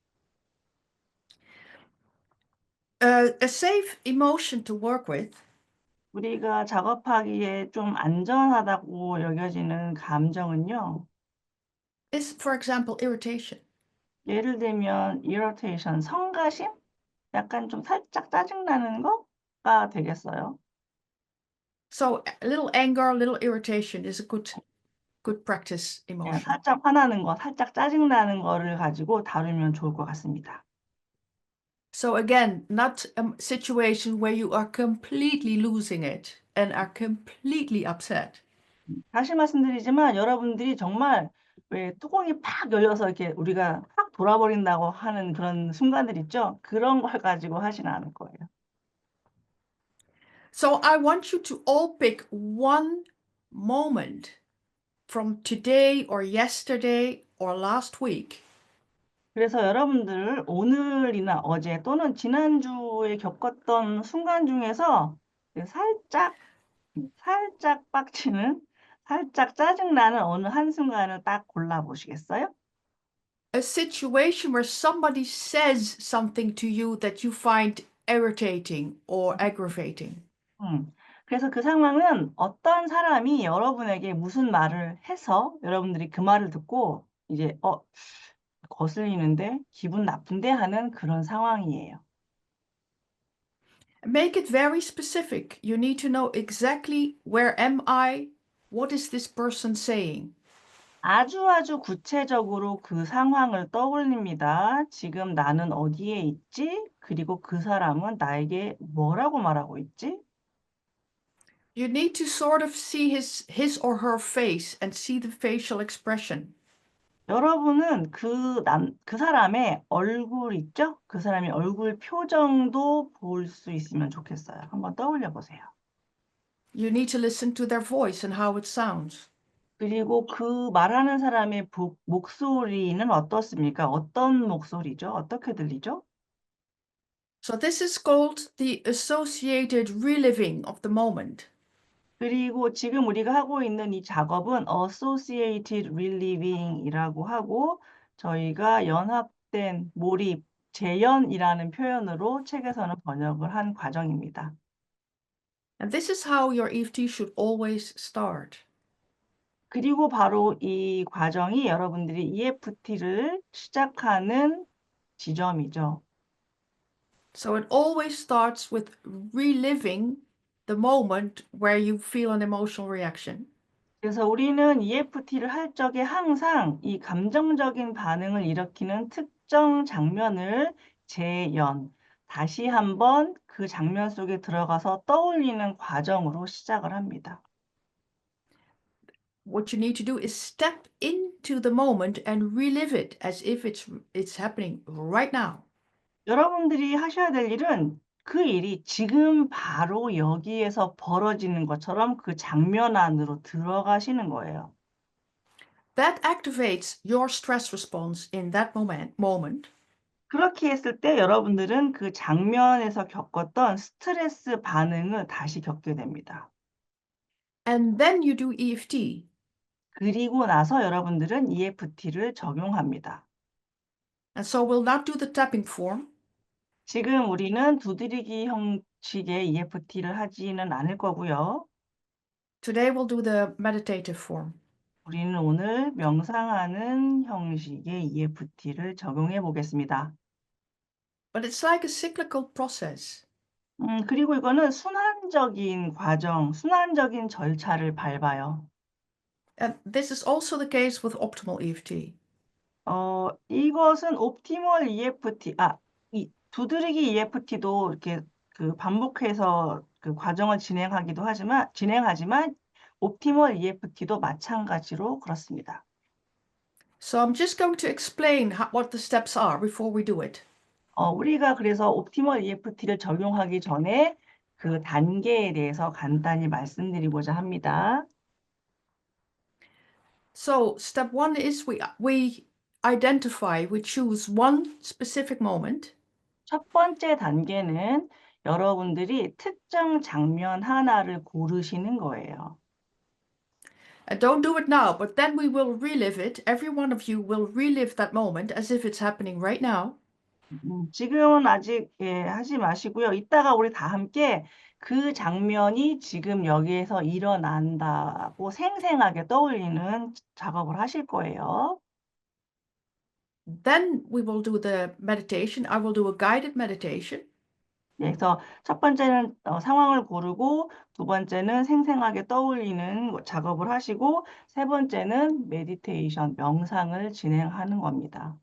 A safe emotion to work with 우리가 작업하기에 좀 안전하다고 여겨지는 감정은요. is, for example, irritation. 예를 들면 irritation, 성가심? 약간 좀 살짝 짜증나는 거가 되겠어요. So a little anger, a little irritation is a good practice 그냥 emotion. 살짝 화나는 거, 살짝 짜증나는 거를 가지고 다루면 좋을 것 같습니다. So again, not a situation where you are completely losing it and are completely upset. 다시 말씀드리지만 여러분들이 정말 왜 뚜껑이 팍 열려서 이렇게 우리가 확 돌아버린다고 하는 그런 순간들 있죠? 그런 걸 가지고 하지는 않을 거예요. So I want you to all pick one moment from today or yesterday or last week 그래서 여러분들 오늘이나 어제 또는 지난주에 겪었던 순간 중에서 살짝 빡치는, 살짝 짜증나는 어느 한순간을 딱 골라보시겠어요? a situation where somebody says something to you that you find irritating or aggravating. 음. 그래서 그 상황은 어떤 사람이 여러분에게 무슨 말을 해서 여러분들이 그 말을 듣고 이제 거슬리는데 기분 나쁜데 하는 그런 상황이에요. Make it very specific. You need to know exactly where am I? What is this person saying? 아주 구체적으로 그 상황을 떠올립니다. 지금 나는 어디에 있지? 그리고 그 사람은 나에게 뭐라고 말하고 있지? You need to sort of see his or her face and see the facial expression. 여러분은 그 사람의 얼굴 있죠? 그 사람의 얼굴 표정도 볼 수 있으면 좋겠어요. 한번 떠올려 보세요. You need to listen to their voice and how it sounds. 그리고 그 말하는 사람의 목소리는 어떻습니까? 어떤 목소리죠? 어떻게 들리죠? So this is called the associated reliving of the moment. 그리고 지금 우리가 하고 있는 이 작업은 associated reliving이라고 하고 저희가 연합된 몰입, 재현이라는 표현으로 책에서는 번역을 한 과정입니다. And this is how your EFT should always start. 그리고 바로 이 과정이 여러분들이 EFT를 시작하는 지점이죠. So it always starts with reliving the moment where you feel an emotional reaction. 그래서 우리는 EFT를 할 적에 항상 이 감정적인 반응을 일으키는 특정 장면을 재연 다시 한번 그 장면 속에 들어가서 떠올리는 과정으로 시작을 합니다. What you need to do is step into the moment and relive it as if it's happening right now. 여러분들이 하셔야 될 일은 그 일이 지금 바로 여기에서 벌어지는 것처럼 그 장면 안으로 들어가시는 거예요. That activates your stress response in that moment. 그렇게 했을 때 여러분들은 그 장면에서 겪었던 스트레스 반응을 다시 겪게 됩니다. And then you do EFT. 그리고 나서 여러분들은 EFT를 적용합니다. And so we'll not do the tapping form. 지금 우리는 두드리기 형식의 EFT를 하지는 않을 거고요. Today we'll do the meditative form. 우리는 오늘 명상하는 형식의 EFT를 적용해 보겠습니다. But it's like a cyclical process. 그리고 이거는 순환적인 과정, 순환적인 절차를 밟아요. And this is also the case with optimal EFT. 이것은 옵티멀 EFT, 이 두드리기 EFT도 이렇게 그 반복해서 그 과정을 진행하지만 옵티멀 EFT도 마찬가지로 그렇습니다. So I'm just going to explain what the steps are before we do it. 우리가 그래서 옵티멀 EFT를 적용하기 전에 그 단계에 대해서 간단히 말씀드리고자 합니다. So step one is we choose one specific moment. 첫 번째 단계는 여러분들이 특정 장면 하나를 고르시는 거예요. And don't do it now, but then we will relive it. Every one of you will relive that moment as if it's happening right now. 지금은 아직 하지 마시고요. 이따가 우리 다 함께 그 장면이 지금 여기에서 일어난다고 생생하게 떠올리는 작업을 하실 거예요. Then we will do the meditation. I will do a guided meditation. 그래서 첫 번째는 상황을 고르고 두 번째는 생생하게 떠올리는 작업을 하시고 세 번째는 메디테이션, 명상을 진행하는 겁니다.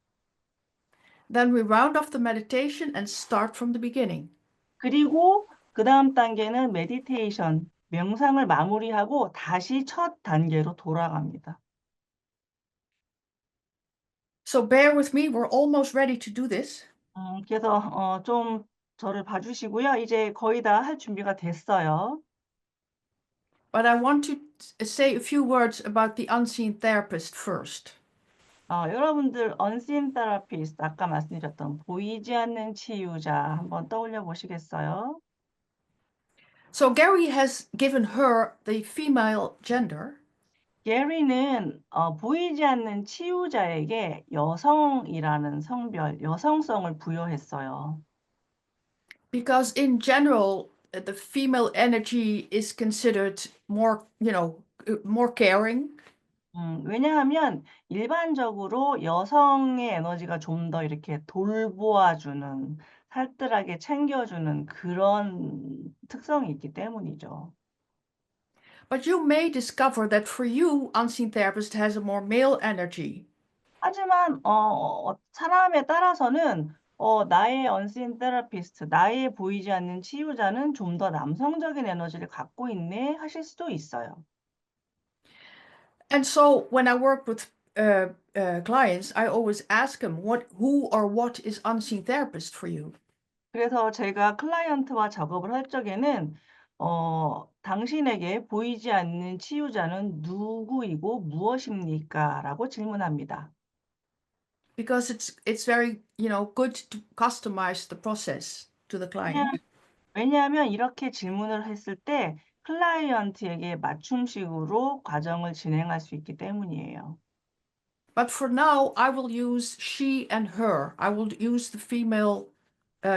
Then we round off the meditation and start from the beginning. 그리고 그 다음 단계는 메디테이션, 명상을 마무리하고 다시 첫 단계로 돌아갑니다. So bear with me, we're almost ready to do this. 그래서 좀 저를 봐주시고요. 이제 거의 다 할 준비가 됐어요. But I want to say a few words about the unseen therapist first. 여러분들 unseen therapist 아까 말씀드렸던 보이지 않는 치유자 한번 떠올려 보시겠어요? So Gary has given her the female gender 게리는 보이지 않는 치유자에게 여성이라는 성별, 여성성을 부여했어요. because in general the female energy is considered more, more caring. 왜냐하면 일반적으로 여성의 에너지가 좀 더 이렇게 돌보아주는, 살뜰하게 챙겨주는 그런 특성이 있기 때문이죠. But you may discover that for you, unseen therapist has a more male energy. 하지만 사람에 따라서는 나의 unseen therapist, 나의 보이지 않는 치유자는 좀 더 남성적인 에너지를 갖고 있네 하실 수도 있어요. And so when I work with clients, I always ask them, who or what is unseen therapist for you? 그래서 제가 클라이언트와 작업을 할 적에는 당신에게 보이지 않는 치유자는 누구이고 무엇입니까? 라고 질문합니다. Because it's very, good to customize the process to the client. 왜냐하면 이렇게 질문을 했을 때 클라이언트에게 맞춤식으로 과정을 진행할 수 있기 때문이에요. But for now, I will use she and her. I will use the female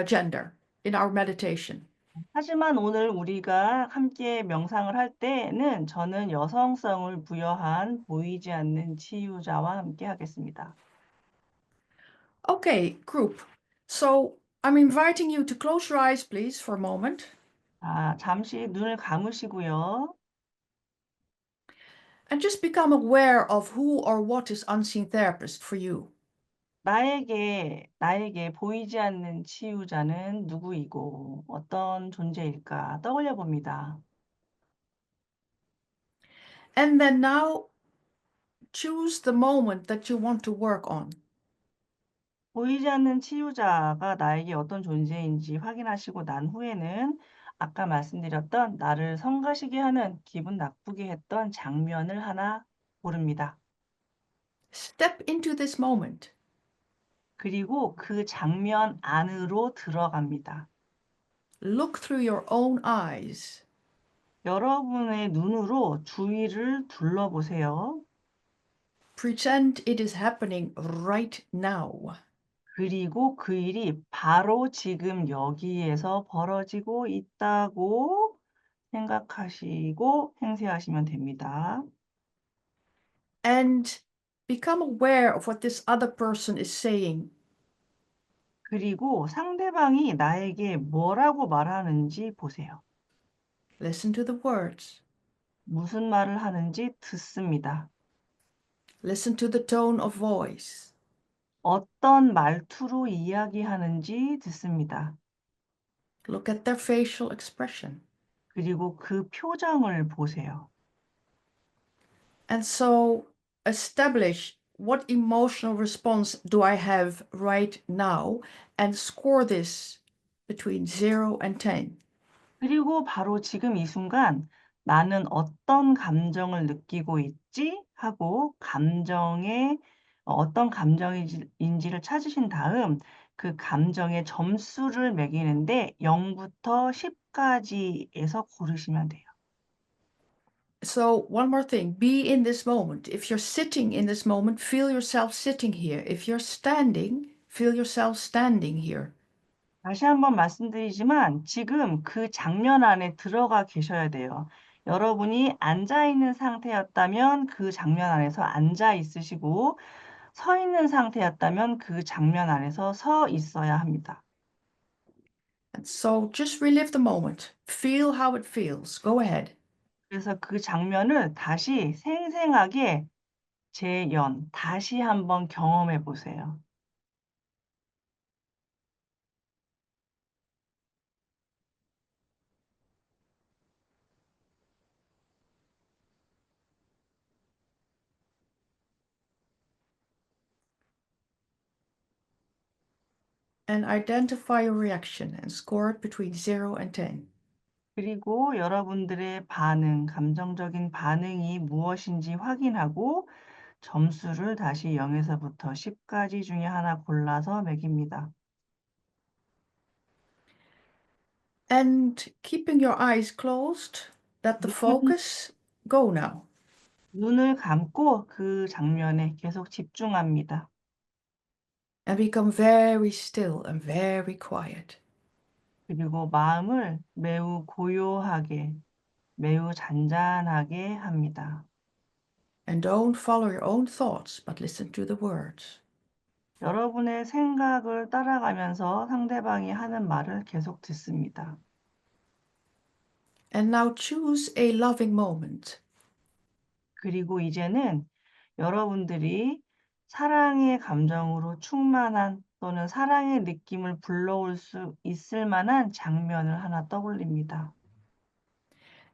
gender in our meditation. 하지만 오늘 우리가 함께 명상을 할 때는 저는 여성성을 부여한 보이지 않는 치유자와 함께 하겠습니다. Okay, group. So I'm inviting you to close your eyes, please, for a moment. 잠시 눈을 감으시고요. And just become aware of who or what is unseen therapist for you. 나에게 보이지 않는 치유자는 누구이고 어떤 존재일까 떠올려 봅니다. And then now choose the moment that you want to work on. 보이지 않는 치유자가 나에게 어떤 존재인지 확인하시고 난 후에는 아까 말씀드렸던 나를 성가시게 하는 기분 나쁘게 했던 장면을 하나 고릅니다. Step into this moment. 그리고 그 장면 안으로 들어갑니다. Look through your own eyes. 여러분의 눈으로 주위를 둘러보세요. Pretend it is happening right now. 그리고 그 일이 바로 지금 여기에서 벌어지고 있다고 생각하시고 행세하시면 됩니다. And become aware of what this other person is saying. 그리고 상대방이 나에게 뭐라고 말하는지 보세요. Listen to the words. 무슨 말을 하는지 듣습니다. Listen to the tone of voice. 어떤 말투로 이야기하는지 듣습니다. Look at their facial expression. 그리고 그 표정을 보세요. And so establish what emotional response do I have right now and score this between 0 and 10. 그리고 바로 지금 이 순간 '나는 어떤 감정을 느끼고 있지?' 하고 감정의 어떤 인지를 찾으신 다음 그 감정의 점수를 매기는데 0 부터 10 까지에서 고르시면 돼요. So, one more thing, be in this moment. If you're sitting in this moment, feel yourself sitting here. If you're standing, feel yourself standing here. 다시 한번 말씀드리지만 지금 그 장면 안에 들어가 계셔야 돼요. 여러분이 앉아 있는 상태였다면 그 장면 안에서 앉아 있으시고 서 있는 상태였다면 그 장면 안에서 서 있어야 합니다. And so, just relive the moment. Feel how it feels. Go ahead. 그래서 그 장면을 다시 생생하게 다시 한번 경험해 보세요. And identify your reaction and score it between 0 and 10. 그리고 여러분들의 감정적인 반응이 무엇인지 확인하고 점수를 다시 0에서부터 10까지 중에 하나 골라서 매깁니다. And keeping your eyes closed, let the focus go now. 눈을 감고 그 장면에 계속 집중합니다. And become very still and very quiet. 그리고 마음을 매우 고요하게, 매우 잔잔하게 합니다. And don't follow your own thoughts, but listen to the words. 여러분의 생각을 따라가면서 상대방이 하는 말을 계속 듣습니다. And now choose a loving moment. 그리고 이제는 여러분들이 사랑의 감정으로 충만한 또는 사랑의 느낌을 불러올 수 있을 만한 장면을 하나 떠올립니다.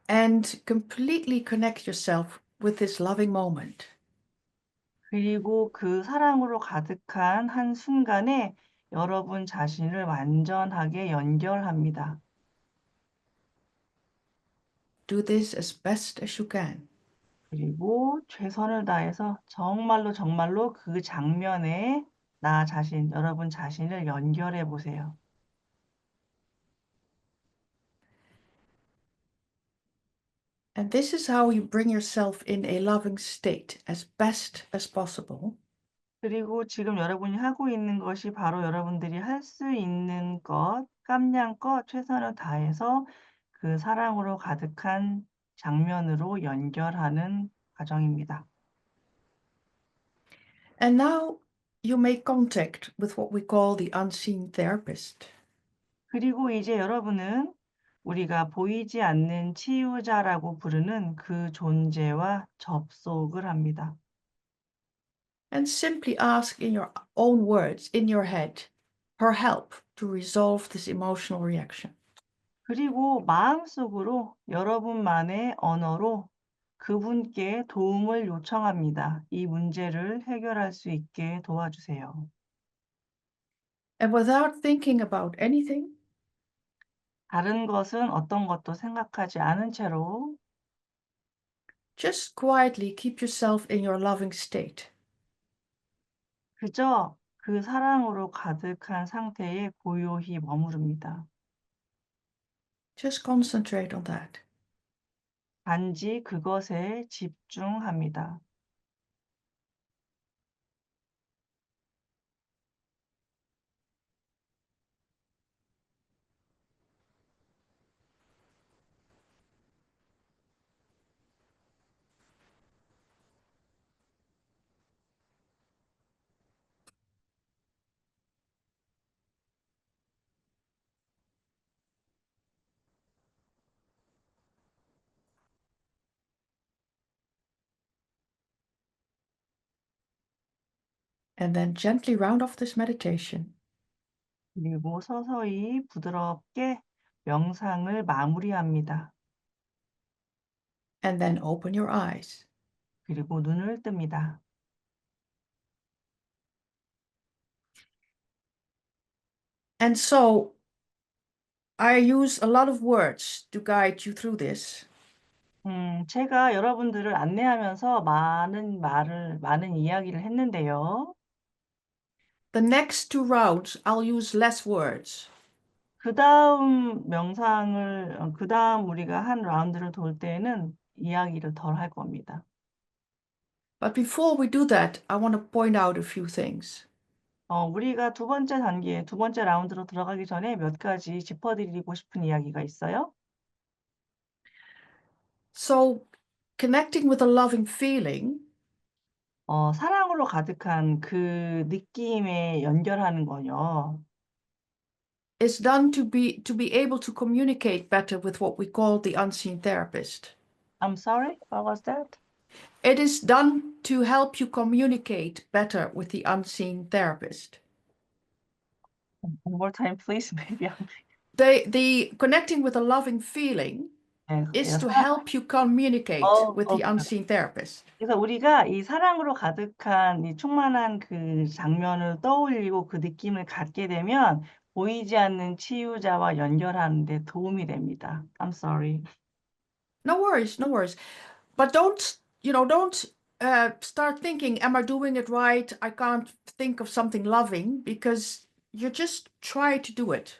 And completely connect yourself with this loving moment. 그리고 그 사랑으로 가득한 한 순간에 여러분 자신을 완전하게 연결합니다. Do this as best as you can. 그리고 최선을 다해서 정말로 그 장면에 여러분 자신을 연결해 보세요. And this is how you bring yourself in a loving state as best as possible. 그리고 지금 여러분이 하고 있는 것이 바로 여러분들이 할 수 있는 것, 깜냥껏 최선을 다해서 그 사랑으로 가득한 장면으로 연결하는 과정입니다. And now you make contact with what we call the unseen therapist. 그리고 이제 여러분은 우리가 보이지 않는 치유자라고 부르는 그 존재와 접속을 합니다. and simply ask in your own words, in your head, her help to resolve this emotional reaction. 그리고 마음속으로 여러분만의 언어로 그분께 도움을 요청합니다. 이 문제를 해결할 수 있게 도와주세요. And without thinking about anything, 다른 것은 어떤 것도 생각하지 않은 채로 just quietly keep yourself in your loving state. 그저 그 사랑으로 가득한 상태에 고요히 머무릅니다. Just concentrate on that. 단지 그것에 집중합니다. And then gently round off this meditation. 그리고 서서히 부드럽게 명상을 마무리합니다. And then open your eyes. 그리고 눈을 뜹니다. And so I use a lot of words to guide you through this. 제가 여러분들을 안내하면서 많은 이야기를 했는데요. The next two rounds, I'll use less words. 그다음 우리가 한 라운드를 돌 때에는 이야기를 덜 할 겁니다. But before we do that, I want to point out a few things. 우리가 두 번째 라운드로 들어가기 전에 몇 가지 짚어드리고 싶은 이야기가 있어요. So, connecting with a loving feeling 사랑으로 가득한 그 느낌에 연결하는 거요. is done to be able to communicate better with what we call the unseen therapist. I'm sorry, what was that? It is done to help you communicate better with the unseen therapist. One more time, please. Maybe I'm. The connecting with a loving feeling 네, is to 사랑. help you communicate with the 오케이. unseen therapist. 그래서 우리가 이 사랑으로 가득한 이 충만한 그 장면을 떠올리고 그 느낌을 갖게 되면 보이지 않는 치유자와 연결하는 데 도움이 됩니다. I'm sorry. No worries, no worries. But don't start thinking, am I doing it right? I can't think of something loving because you just try to do it.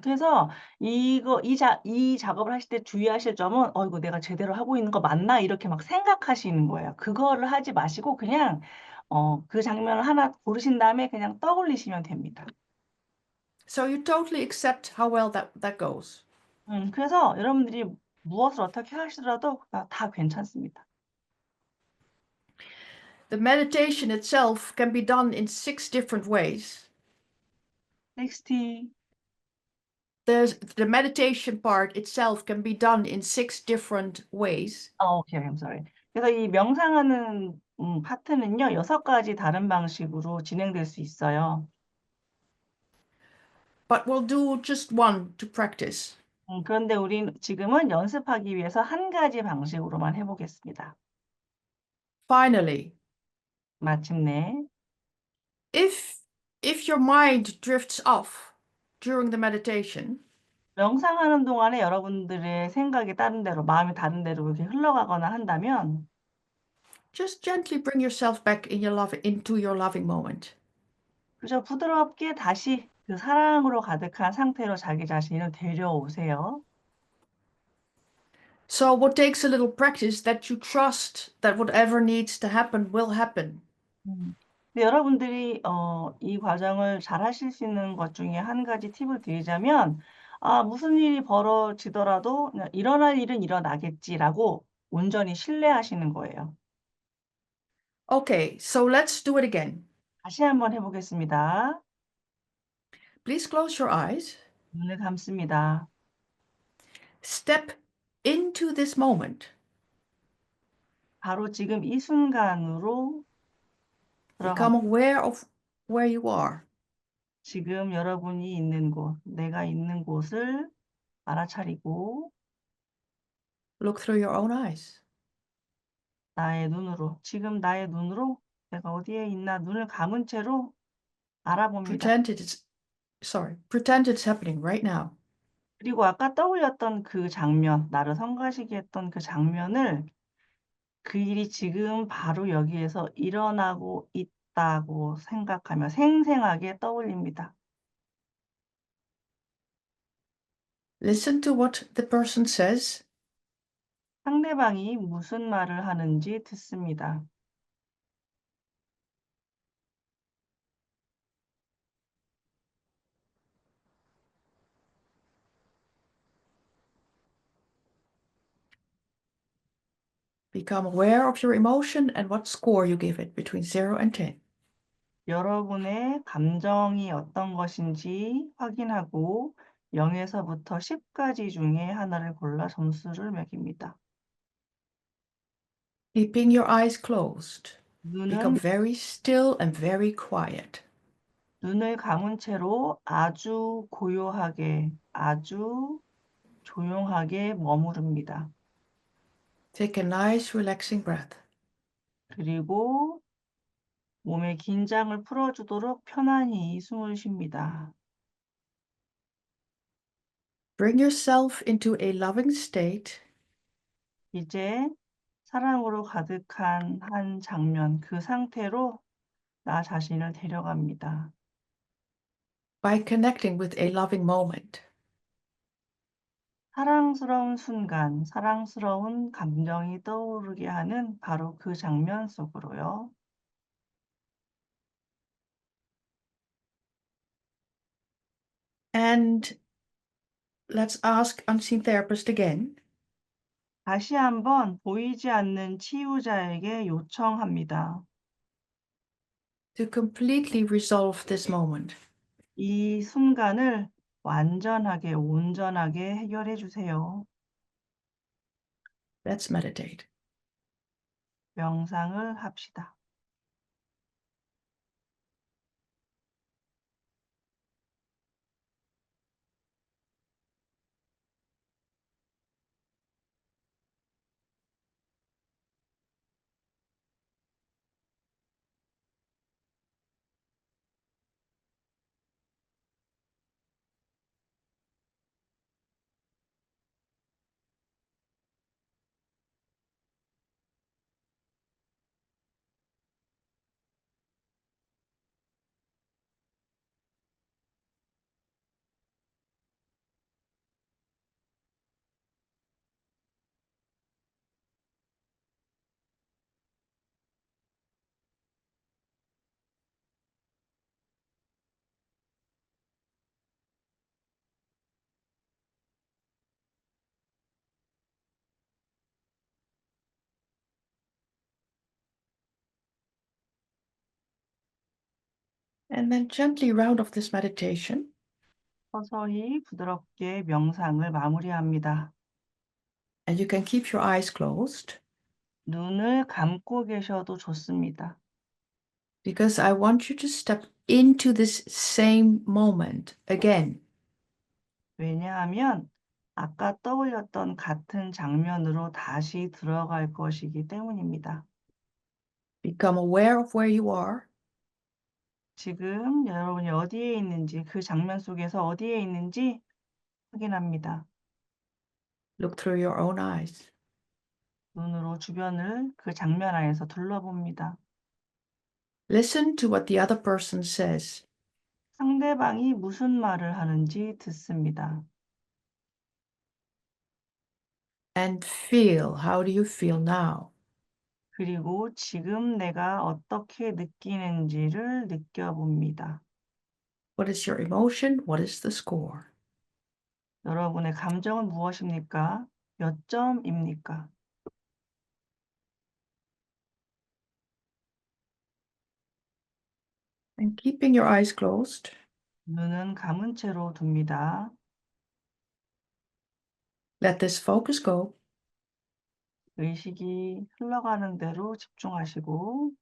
그래서 이 작업을 하실 때 주의하실 점은 '이거 내가 제대로 하고 있는 거 맞나?' 이렇게 막 생각하시는 거예요. 그거를 하지 마시고 그냥 그 장면을 하나 고르신 다음에 그냥 떠올리시면 됩니다. So you totally accept how well that goes. 그래서 여러분들이 무엇을 어떻게 하시더라도 다 괜찮습니다. The meditation itself can be done in 6 different ways. 넥스티. The meditation part itself can be done in 6 different ways. 오케이. I'm sorry. 그래서 이 명상하는 파트는요. 6가지 다른 방식으로 진행될 수 있어요. But we'll do just one to practice. 그런데 우린 지금은 연습하기 위해서 한 가지 방식으로만 해 보겠습니다. Finally, 마침내 if your mind drifts off during the meditation, 명상하는 동안에 여러분들의 생각이 마음이 다른 데로 이렇게 흘러가거나 한다면 just gently bring yourself back into your loving moment. 그저 부드럽게 다시 그 사랑으로 가득한 상태로 자기 자신을 데려오세요. So what takes a little practice that you trust that whatever needs to happen will happen. 근데 여러분들이 이 과정을 잘하실 수 있는 것 중에 한 가지 팁을 드리자면 무슨 일이 벌어지더라도 그냥 '일어날 일은 일어나겠지.'라고 온전히 신뢰하시는 거예요. Okay, so let's do it again. 다시 한번 해 보겠습니다. Please close your eyes. 눈을 감습니다. Step into this moment. 바로 지금 이 순간으로 Become 들어갑니다. aware of where you are. 지금 여러분이 있는 곳, 내가 있는 곳을 알아차리고 Look through your own eyes. 나의 눈으로, 지금 나의 눈으로 내가 어디에 있나 눈을 감은 채로 알아봅니다. Pretend it's happening right now. 그리고 아까 떠올렸던 그 장면, 나를 성가시게 했던 그 장면을 그 일이 지금 바로 여기에서 일어나고 있다고 생각하며 생생하게 떠올립니다. Listen to what the person says. 상대방이 무슨 말을 하는지 듣습니다. Become aware of your emotion and what score you give it between 0 and 10. 여러분의 감정이 어떤 것인지 확인하고 0에서부터 10까지 중에 하나를 골라 점수를 매깁니다. Keeping your eyes closed. Become 눈은 very still and very quiet. 눈을 감은 채로 아주 고요하게, 아주 조용하게 머무릅니다. Take a nice relaxing breath. 그리고 몸의 긴장을 풀어주도록 편안히 숨을 쉽니다. Bring yourself into a loving state 이제 사랑으로 가득한 한 장면, 그 상태로 나 자신을 데려갑니다. by connecting with a loving moment. 사랑스러운 순간, 사랑스러운 감정이 떠오르게 하는 바로 그 장면 속으로요. And let's ask unseen therapist again 다시 한번 보이지 않는 치유자에게 요청합니다. to completely resolve this moment. 이 순간을 완전하게, 온전하게 해결해 주세요. Let's meditate. 명상을 합시다. And then gently round off this meditation 서서히 부드럽게 명상을 마무리합니다. and you can keep your eyes closed 눈을 감고 계셔도 좋습니다. because I want you to step into this same moment again. 왜냐하면 아까 떠올렸던 같은 장면으로 다시 들어갈 것이기 때문입니다. Become aware of where you are 지금 여러분이 어디에 있는지, 그 장면 속에서 어디에 있는지 확인합니다. Look through your own eyes. 눈으로 주변을 그 장면 안에서 둘러봅니다. Listen to what the other person says. 상대방이 무슨 말을 하는지 듣습니다. And feel, how do you feel now? 그리고 지금 내가 어떻게 느끼는지를 느껴봅니다. What is your emotion? What is the score? 여러분의 감정은 무엇입니까? 몇 점입니까? And keeping your eyes closed, 눈은 감은 채로 둡니다. let this focus go 의식이 흘러가는 대로 집중하시고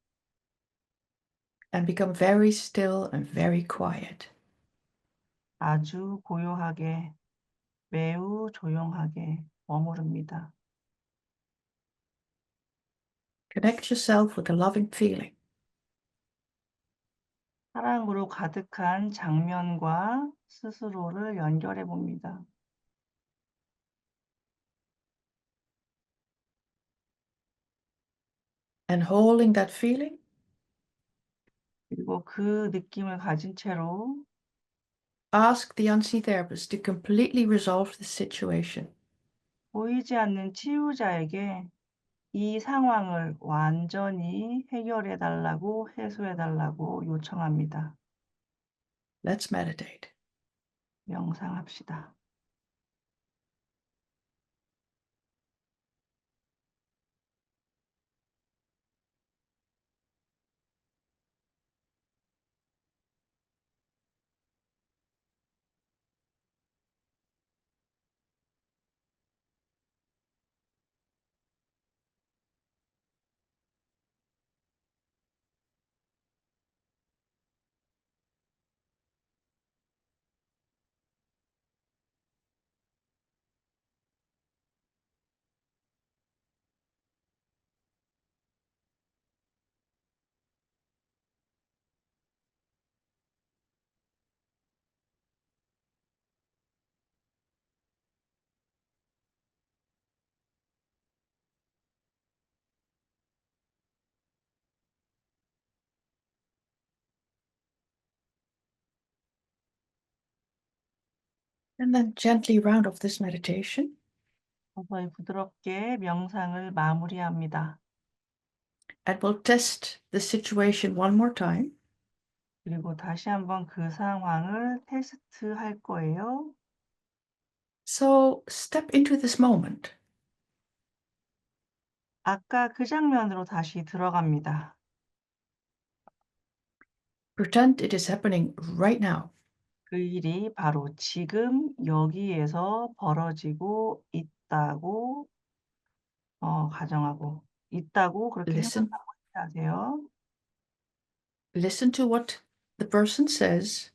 and become very still and very quiet. 아주 고요하게, 매우 조용하게 머무릅니다. Connect yourself with a loving feeling. 사랑으로 가득한 장면과 스스로를 연결해 봅니다. And holding that feeling, 그리고 그 느낌을 가진 채로 ask the unseen therapist to completely resolve the situation. 보이지 않는 치유자에게 이 상황을 완전히 해결해 달라고, 해소해 달라고 요청합니다. Let's meditate. 명상합시다. And then gently round off this meditation. 서서히 부드럽게 명상을 마무리합니다. And we'll test the situation one more time. 그리고 다시 한번 그 상황을 테스트할 거예요. So step into this moment. 아까 그 장면으로 다시 들어갑니다. Pretend it is happening right now. 그 일이 바로 지금 여기에서 벌어지고 있다고 가정하고 있다고 그렇게 Listen, 생각하고 하세요. listen to what the person says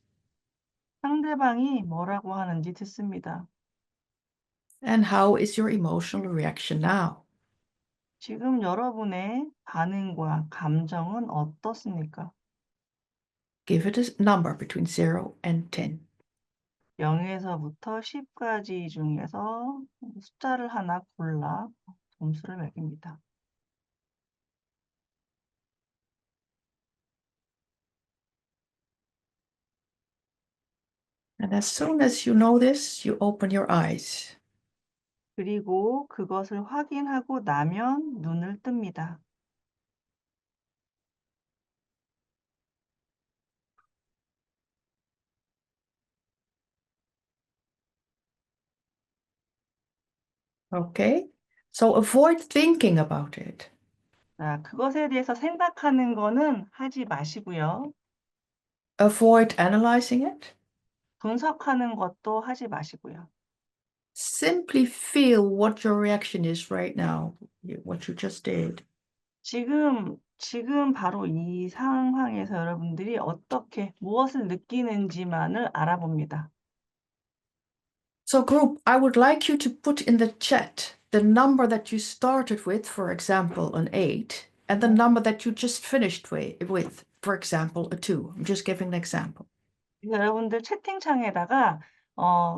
상대방이 뭐라고 하는지 듣습니다. and how is your emotional reaction now? 지금 여러분의 반응과 감정은 어떻습니까? Give it a number between 0 and 10. 0에서부터 10까지 중에서 숫자를 하나 골라 점수를 매깁니다. And as soon as you know this, you open your eyes. 그리고 그것을 확인하고 나면 눈을 뜹니다. Okay? So avoid thinking about it. 자, 그것에 대해서 생각하는 거는 하지 마시고요. Avoid analyzing it. 분석하는 것도 하지 마시고요. Simply feel what your reaction is right now, what you just did. 지금 바로 이 상황에서 여러분들이 어떻게 무엇을 느끼는지만을 알아봅니다. So group, I would like you to put in the chat the number that you started with, for example, an 8, and the number that you just finished with, for example, a 2. I'm just giving an example. 여러분들 채팅창에다가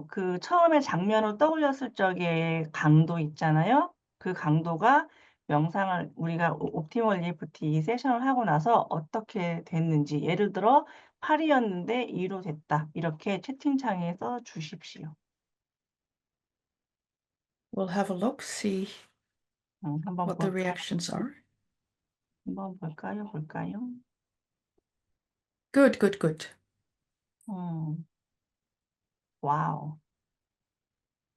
그 처음에 장면을 떠올렸을 적의 강도 있잖아요. 그 강도가 명상을 우리가 옵티멀 EFT 이 세션을 하고 나서 어떻게 됐는지 예를 들어 8이었는데 2로 됐다. 이렇게 채팅창에 써 주십시오. We'll have a look, see 한번 what the reactions are. 한번 볼까요? Good, good, good. 와우.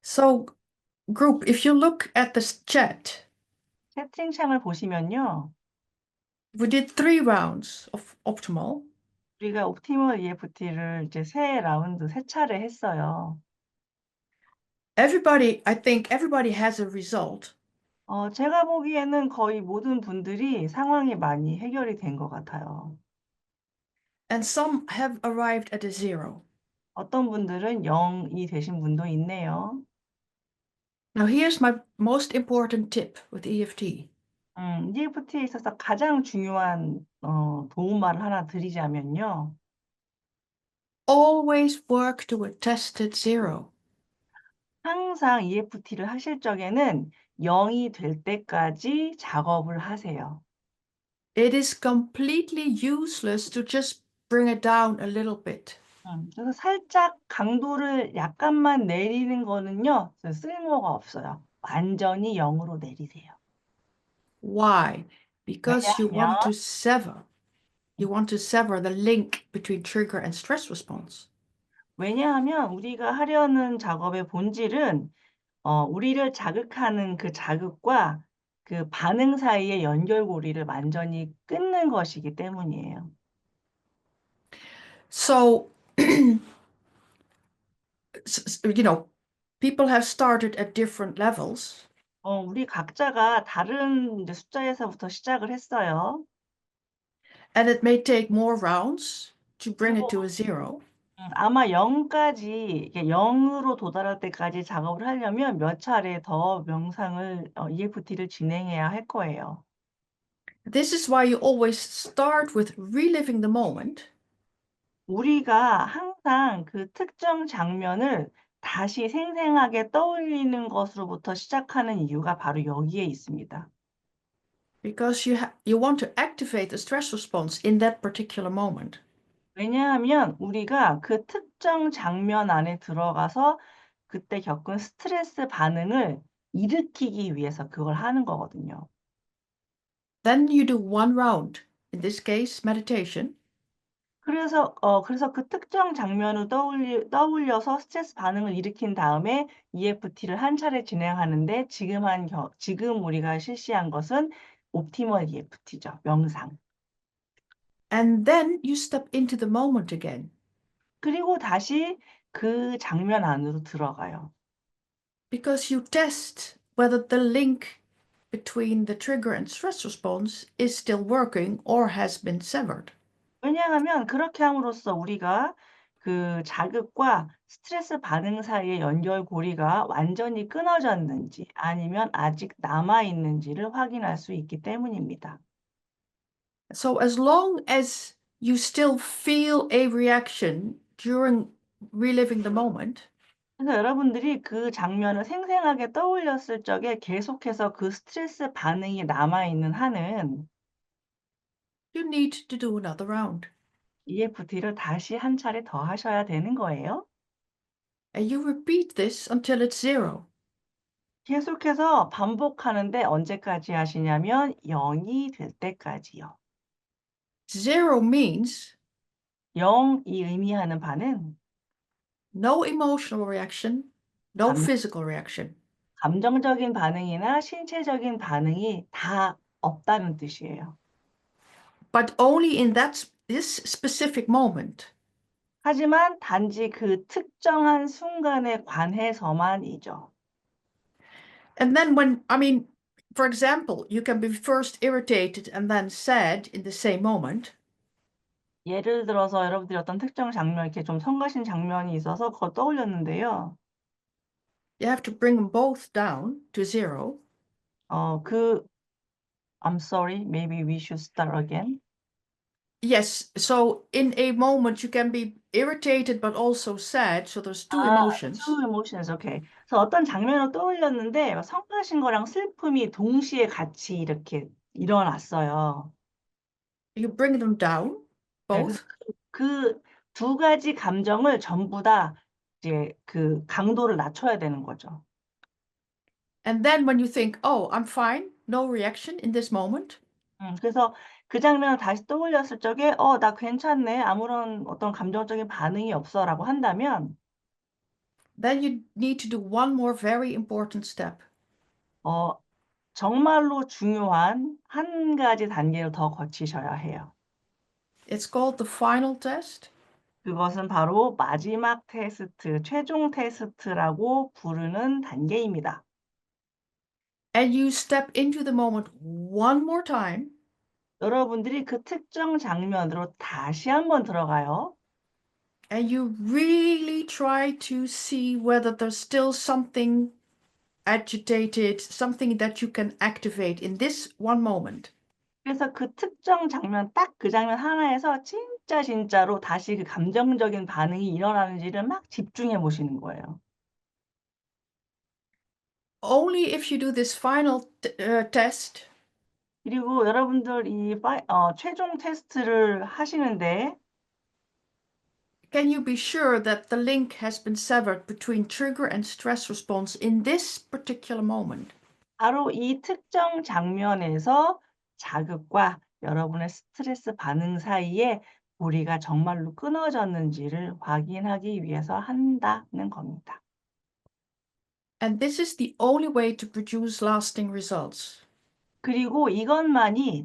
So group, if you look at this chat, 채팅창을 보시면요. we did 3 rounds of optimal. 우리가 옵티멀 EFT를 이제 3라운드 3차례 했어요. I think everybody has a result. 제가 보기에는 거의 모든 분들이 상황이 많이 해결이 된 것 같아요. and some have arrived at a zero. 어떤 분들은 0이 되신 분도 있네요. Now, here's my most important tip with EFT. EFT에 있어서 가장 중요한 도움말을 하나 드리자면요. Always work to a tested zero. 항상 EFT를 하실 적에는 0이 될 때까지 작업을 하세요. It is completely useless to just bring it down a little bit. 그래서 살짝 강도를 약간만 내리는 거는요, 쓸모가 없어요. 완전히 0으로 내리세요. Why? Because you 왜냐하면 want to sever. You want to sever the link between trigger and stress response. 왜냐하면 우리가 하려는 작업의 본질은 우리를 자극하는 그 자극과 그 반응 사이의 연결고리를 완전히 끊는 것이기 때문이에요. So, people have started at different levels, 우리 각자가 다른 이제 숫자에서부터 시작을 했어요. and it may take more rounds to bring it 그리고 to a zero. 아마 0까지 이게 0으로 도달할 때까지 작업을 하려면 몇 차례 더 명상을 EFT를 진행해야 할 거예요. This is why you always start with reliving the moment, 우리가 항상 그 특정 장면을 다시 생생하게 떠올리는 것으로부터 시작하는 이유가 바로 여기에 있습니다. because you want to activate the stress response in that particular moment. 왜냐하면 우리가 그 특정 장면 안에 들어가서 그때 겪은 스트레스 반응을 일으키기 위해서 그걸 하는 거거든요. Then you do one round, in this case, meditation, 그래서 그 특정 장면을 떠올려서 스트레스 반응을 일으킨 다음에 EFT를 한 차례 진행하는데 지금 우리가 실시한 것은 옵티멀 EFT죠. 명상. and then you step into the moment again. 그리고 다시 그 장면 안으로 들어가요. Because you test whether the link between the trigger and stress response is still working or has been severed. 왜냐하면 그렇게 함으로써 우리가 그 자극과 스트레스 반응 사이의 연결고리가 완전히 끊어졌는지 아니면 아직 남아 있는지를 확인할 수 있기 때문입니다. So, as long as you still feel a reaction during reliving the moment, 그래서 여러분들이 그 장면을 생생하게 떠올렸을 적에 계속해서 그 스트레스 반응이 남아 있는 한은 you need to do another round. EFT를 다시 한 차례 더 하셔야 되는 거예요. And you repeat this until it's zero. 계속해서 반복하는데 언제까지 하시냐면 0이 될 때까지요. Zero means 0이 의미하는 바는 no emotional reaction, no 감 physical reaction. 감정적인 반응이나 신체적인 반응이 다 없다는 뜻이에요. But only in this specific moment. 하지만 단지 그 특정한 순간에 관해서만이죠. And then for example, you can be first irritated and then sad in the same moment. 예를 들어서 여러분들이 어떤 특정 장면, 이렇게 좀 성가신 장면이 있어서 그걸 떠올렸는데요. You have to bring them both down to zero. I'm sorry, maybe we should start again. Yes, so in a moment you can be irritated but also sad, so there's two emotions. Two emotions, okay. 그래서 어떤 장면을 떠올렸는데 성가신 거랑 슬픔이 동시에 같이 이렇게 일어났어요. You bring them down, 네, both. 그 두 가지 감정을 전부 다 이제 그 강도를 낮춰야 되는 거죠. And then when you think, oh, I'm fine, no reaction in this moment, 그래서 그 장면을 다시 떠올렸을 적에 나 괜찮네. 아무런 어떤 감정적인 반응이 없어라고 한다면 then you need to do one more very important step. 정말로 중요한 한 가지 단계를 더 거치셔야 해요. It's called the final test. 그것은 바로 마지막 테스트, 최종 테스트라고 부르는 단계입니다. And you step into the moment one more time. 여러분들이 그 특정 장면으로 다시 한번 들어가요. And you really try to see whether there's still something agitated, something that you can activate in this one moment. 그래서 그 특정 장면, 딱 그 장면 하나에서 진짜로 다시 그 감정적인 반응이 일어나는지를 막 집중해 보시는 거예요. Only if you do this final test 그리고 여러분들 최종 테스트를 하시는데 can you be sure that the link has been severed between trigger and stress response in this particular moment. 바로 이 특정 장면에서 자극과 여러분의 스트레스 반응 사이에 고리가 정말로 끊어졌는지를 확인하기 위해서 한다는 겁니다. And this is the only way to produce lasting results. 그리고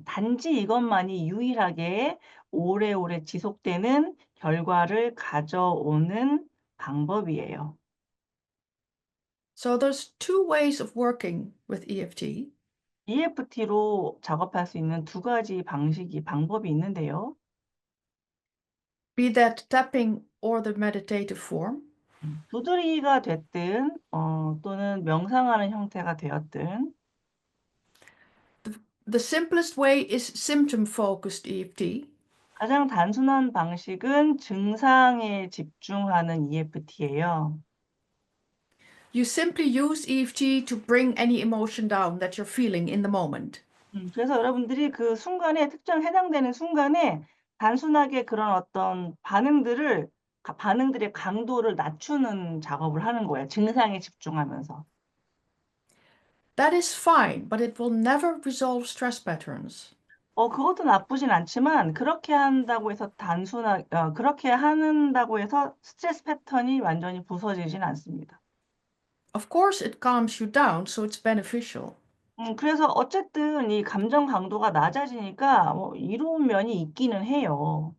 단지 이것만이 유일하게 오래오래 지속되는 결과를 가져오는 방법이에요. So there's two ways of working with EFT. EFT로 작업할 수 있는 두 가지 방법이 있는데요. Be that tapping or the meditative form. 두드리기가 됐든 또는 명상하는 형태가 되었든 The simplest way is symptom-focused EFT. 가장 단순한 방식은 증상에 집중하는 EFT예요. You simply use EFT to bring any emotion down that you're feeling in the moment. 그래서 여러분들이 그 순간에 해당되는 순간에 단순하게 그런 어떤 반응들의 강도를 낮추는 작업을 하는 거예요. 증상에 집중하면서. That is fine, but it will never resolve stress patterns. 그것도 나쁘진 않지만 그렇게 한다고 해서 스트레스 패턴이 완전히 부서지진 않습니다. Of course, it calms you down, so it's beneficial. 그래서 어쨌든 이 감정 강도가 낮아지니까 이로운 면이 있기는 해요.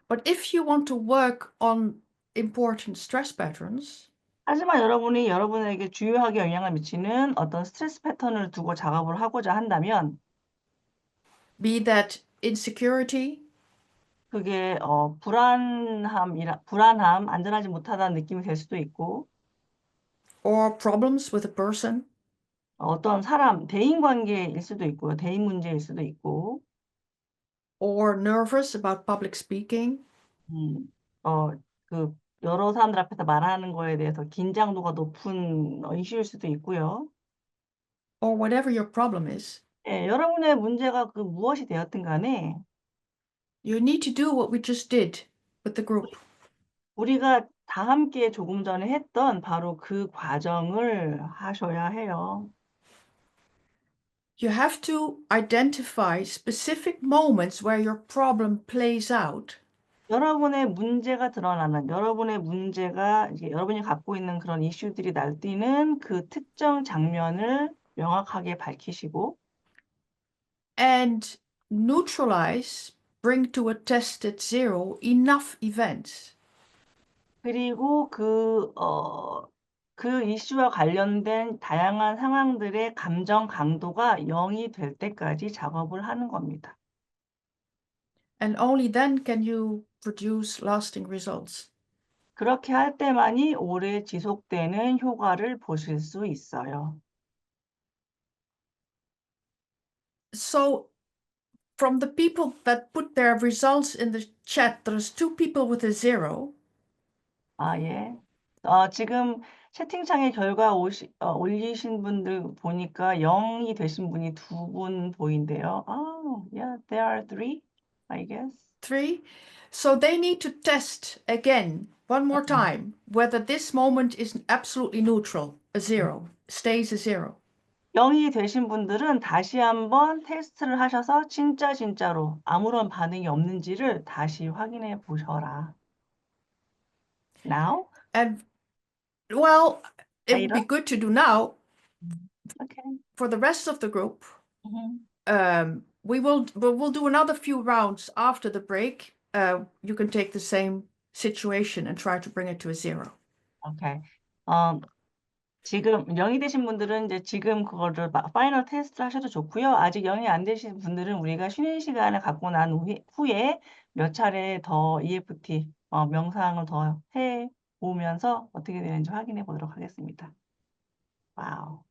But if you want to work on important stress patterns, 하지만 여러분이 여러분에게 주요하게 영향을 미치는 어떤 스트레스 패턴을 두고 작업을 하고자 한다면 be that insecurity, 그게 안전하지 못하다는 느낌이 될 수도 있고 or problems with a person, 어떤 대인 관계일 수도 있고요. 대인 문제일 수도 있고 or nervous about public speaking, 음, 그 여러 사람들 앞에서 말하는 거에 대해서 긴장도가 높은 이슈일 수도 있고요. or whatever your problem is, 예, 여러분의 문제가 무엇이 되었든 간에 you need to do what we just did with the group. 우리가 다 함께 조금 전에 했던 바로 그 과정을 하셔야 해요. You have to identify specific moments where your problem plays out. 여러분의 문제가 이제 여러분이 갖고 있는 그런 이슈들이 날뛰는 그 특정 장면을 명확하게 밝히시고 And neutralize, bring to a tested zero enough events. 그리고 그 이슈와 관련된 다양한 상황들의 감정 강도가 0이 될 때까지 작업을 하는 겁니다. And only then can you produce lasting results. 그렇게 할 때만이 오래 지속되는 효과를 보실 수 있어요. So, from the people that put their results in the chat, there's two people with a zero. 예. 지금 채팅창에 결과 올리신 분들 보니까 0이 되신 분이 2분 보인대요. Yeah, there are 3, I guess. 3. So they need to test again, one more time, whether this moment is absolutely neutral, a zero, stays a zero. 0이 되신 분들은 다시 한번 테스트를 하셔서 진짜로 아무런 반응이 없는지를 다시 확인해 보셔라. Now? And well, it would Later? be good to do now. Okay. For the rest of the group, Mhm. we'll do another few rounds after the break. You can take the same situation and try to bring it to a zero. Okay. 지금 0이 되신 분들은 이제 지금 그거를 파이널 테스트를 하셔도 좋고요. 아직 0이 안 되신 분들은 우리가 쉬는 시간을 갖고 난 후에 몇 차례 더 EFT 명상을 더 해 보면서 어떻게 되는지 확인해 보도록 하겠습니다. 와우.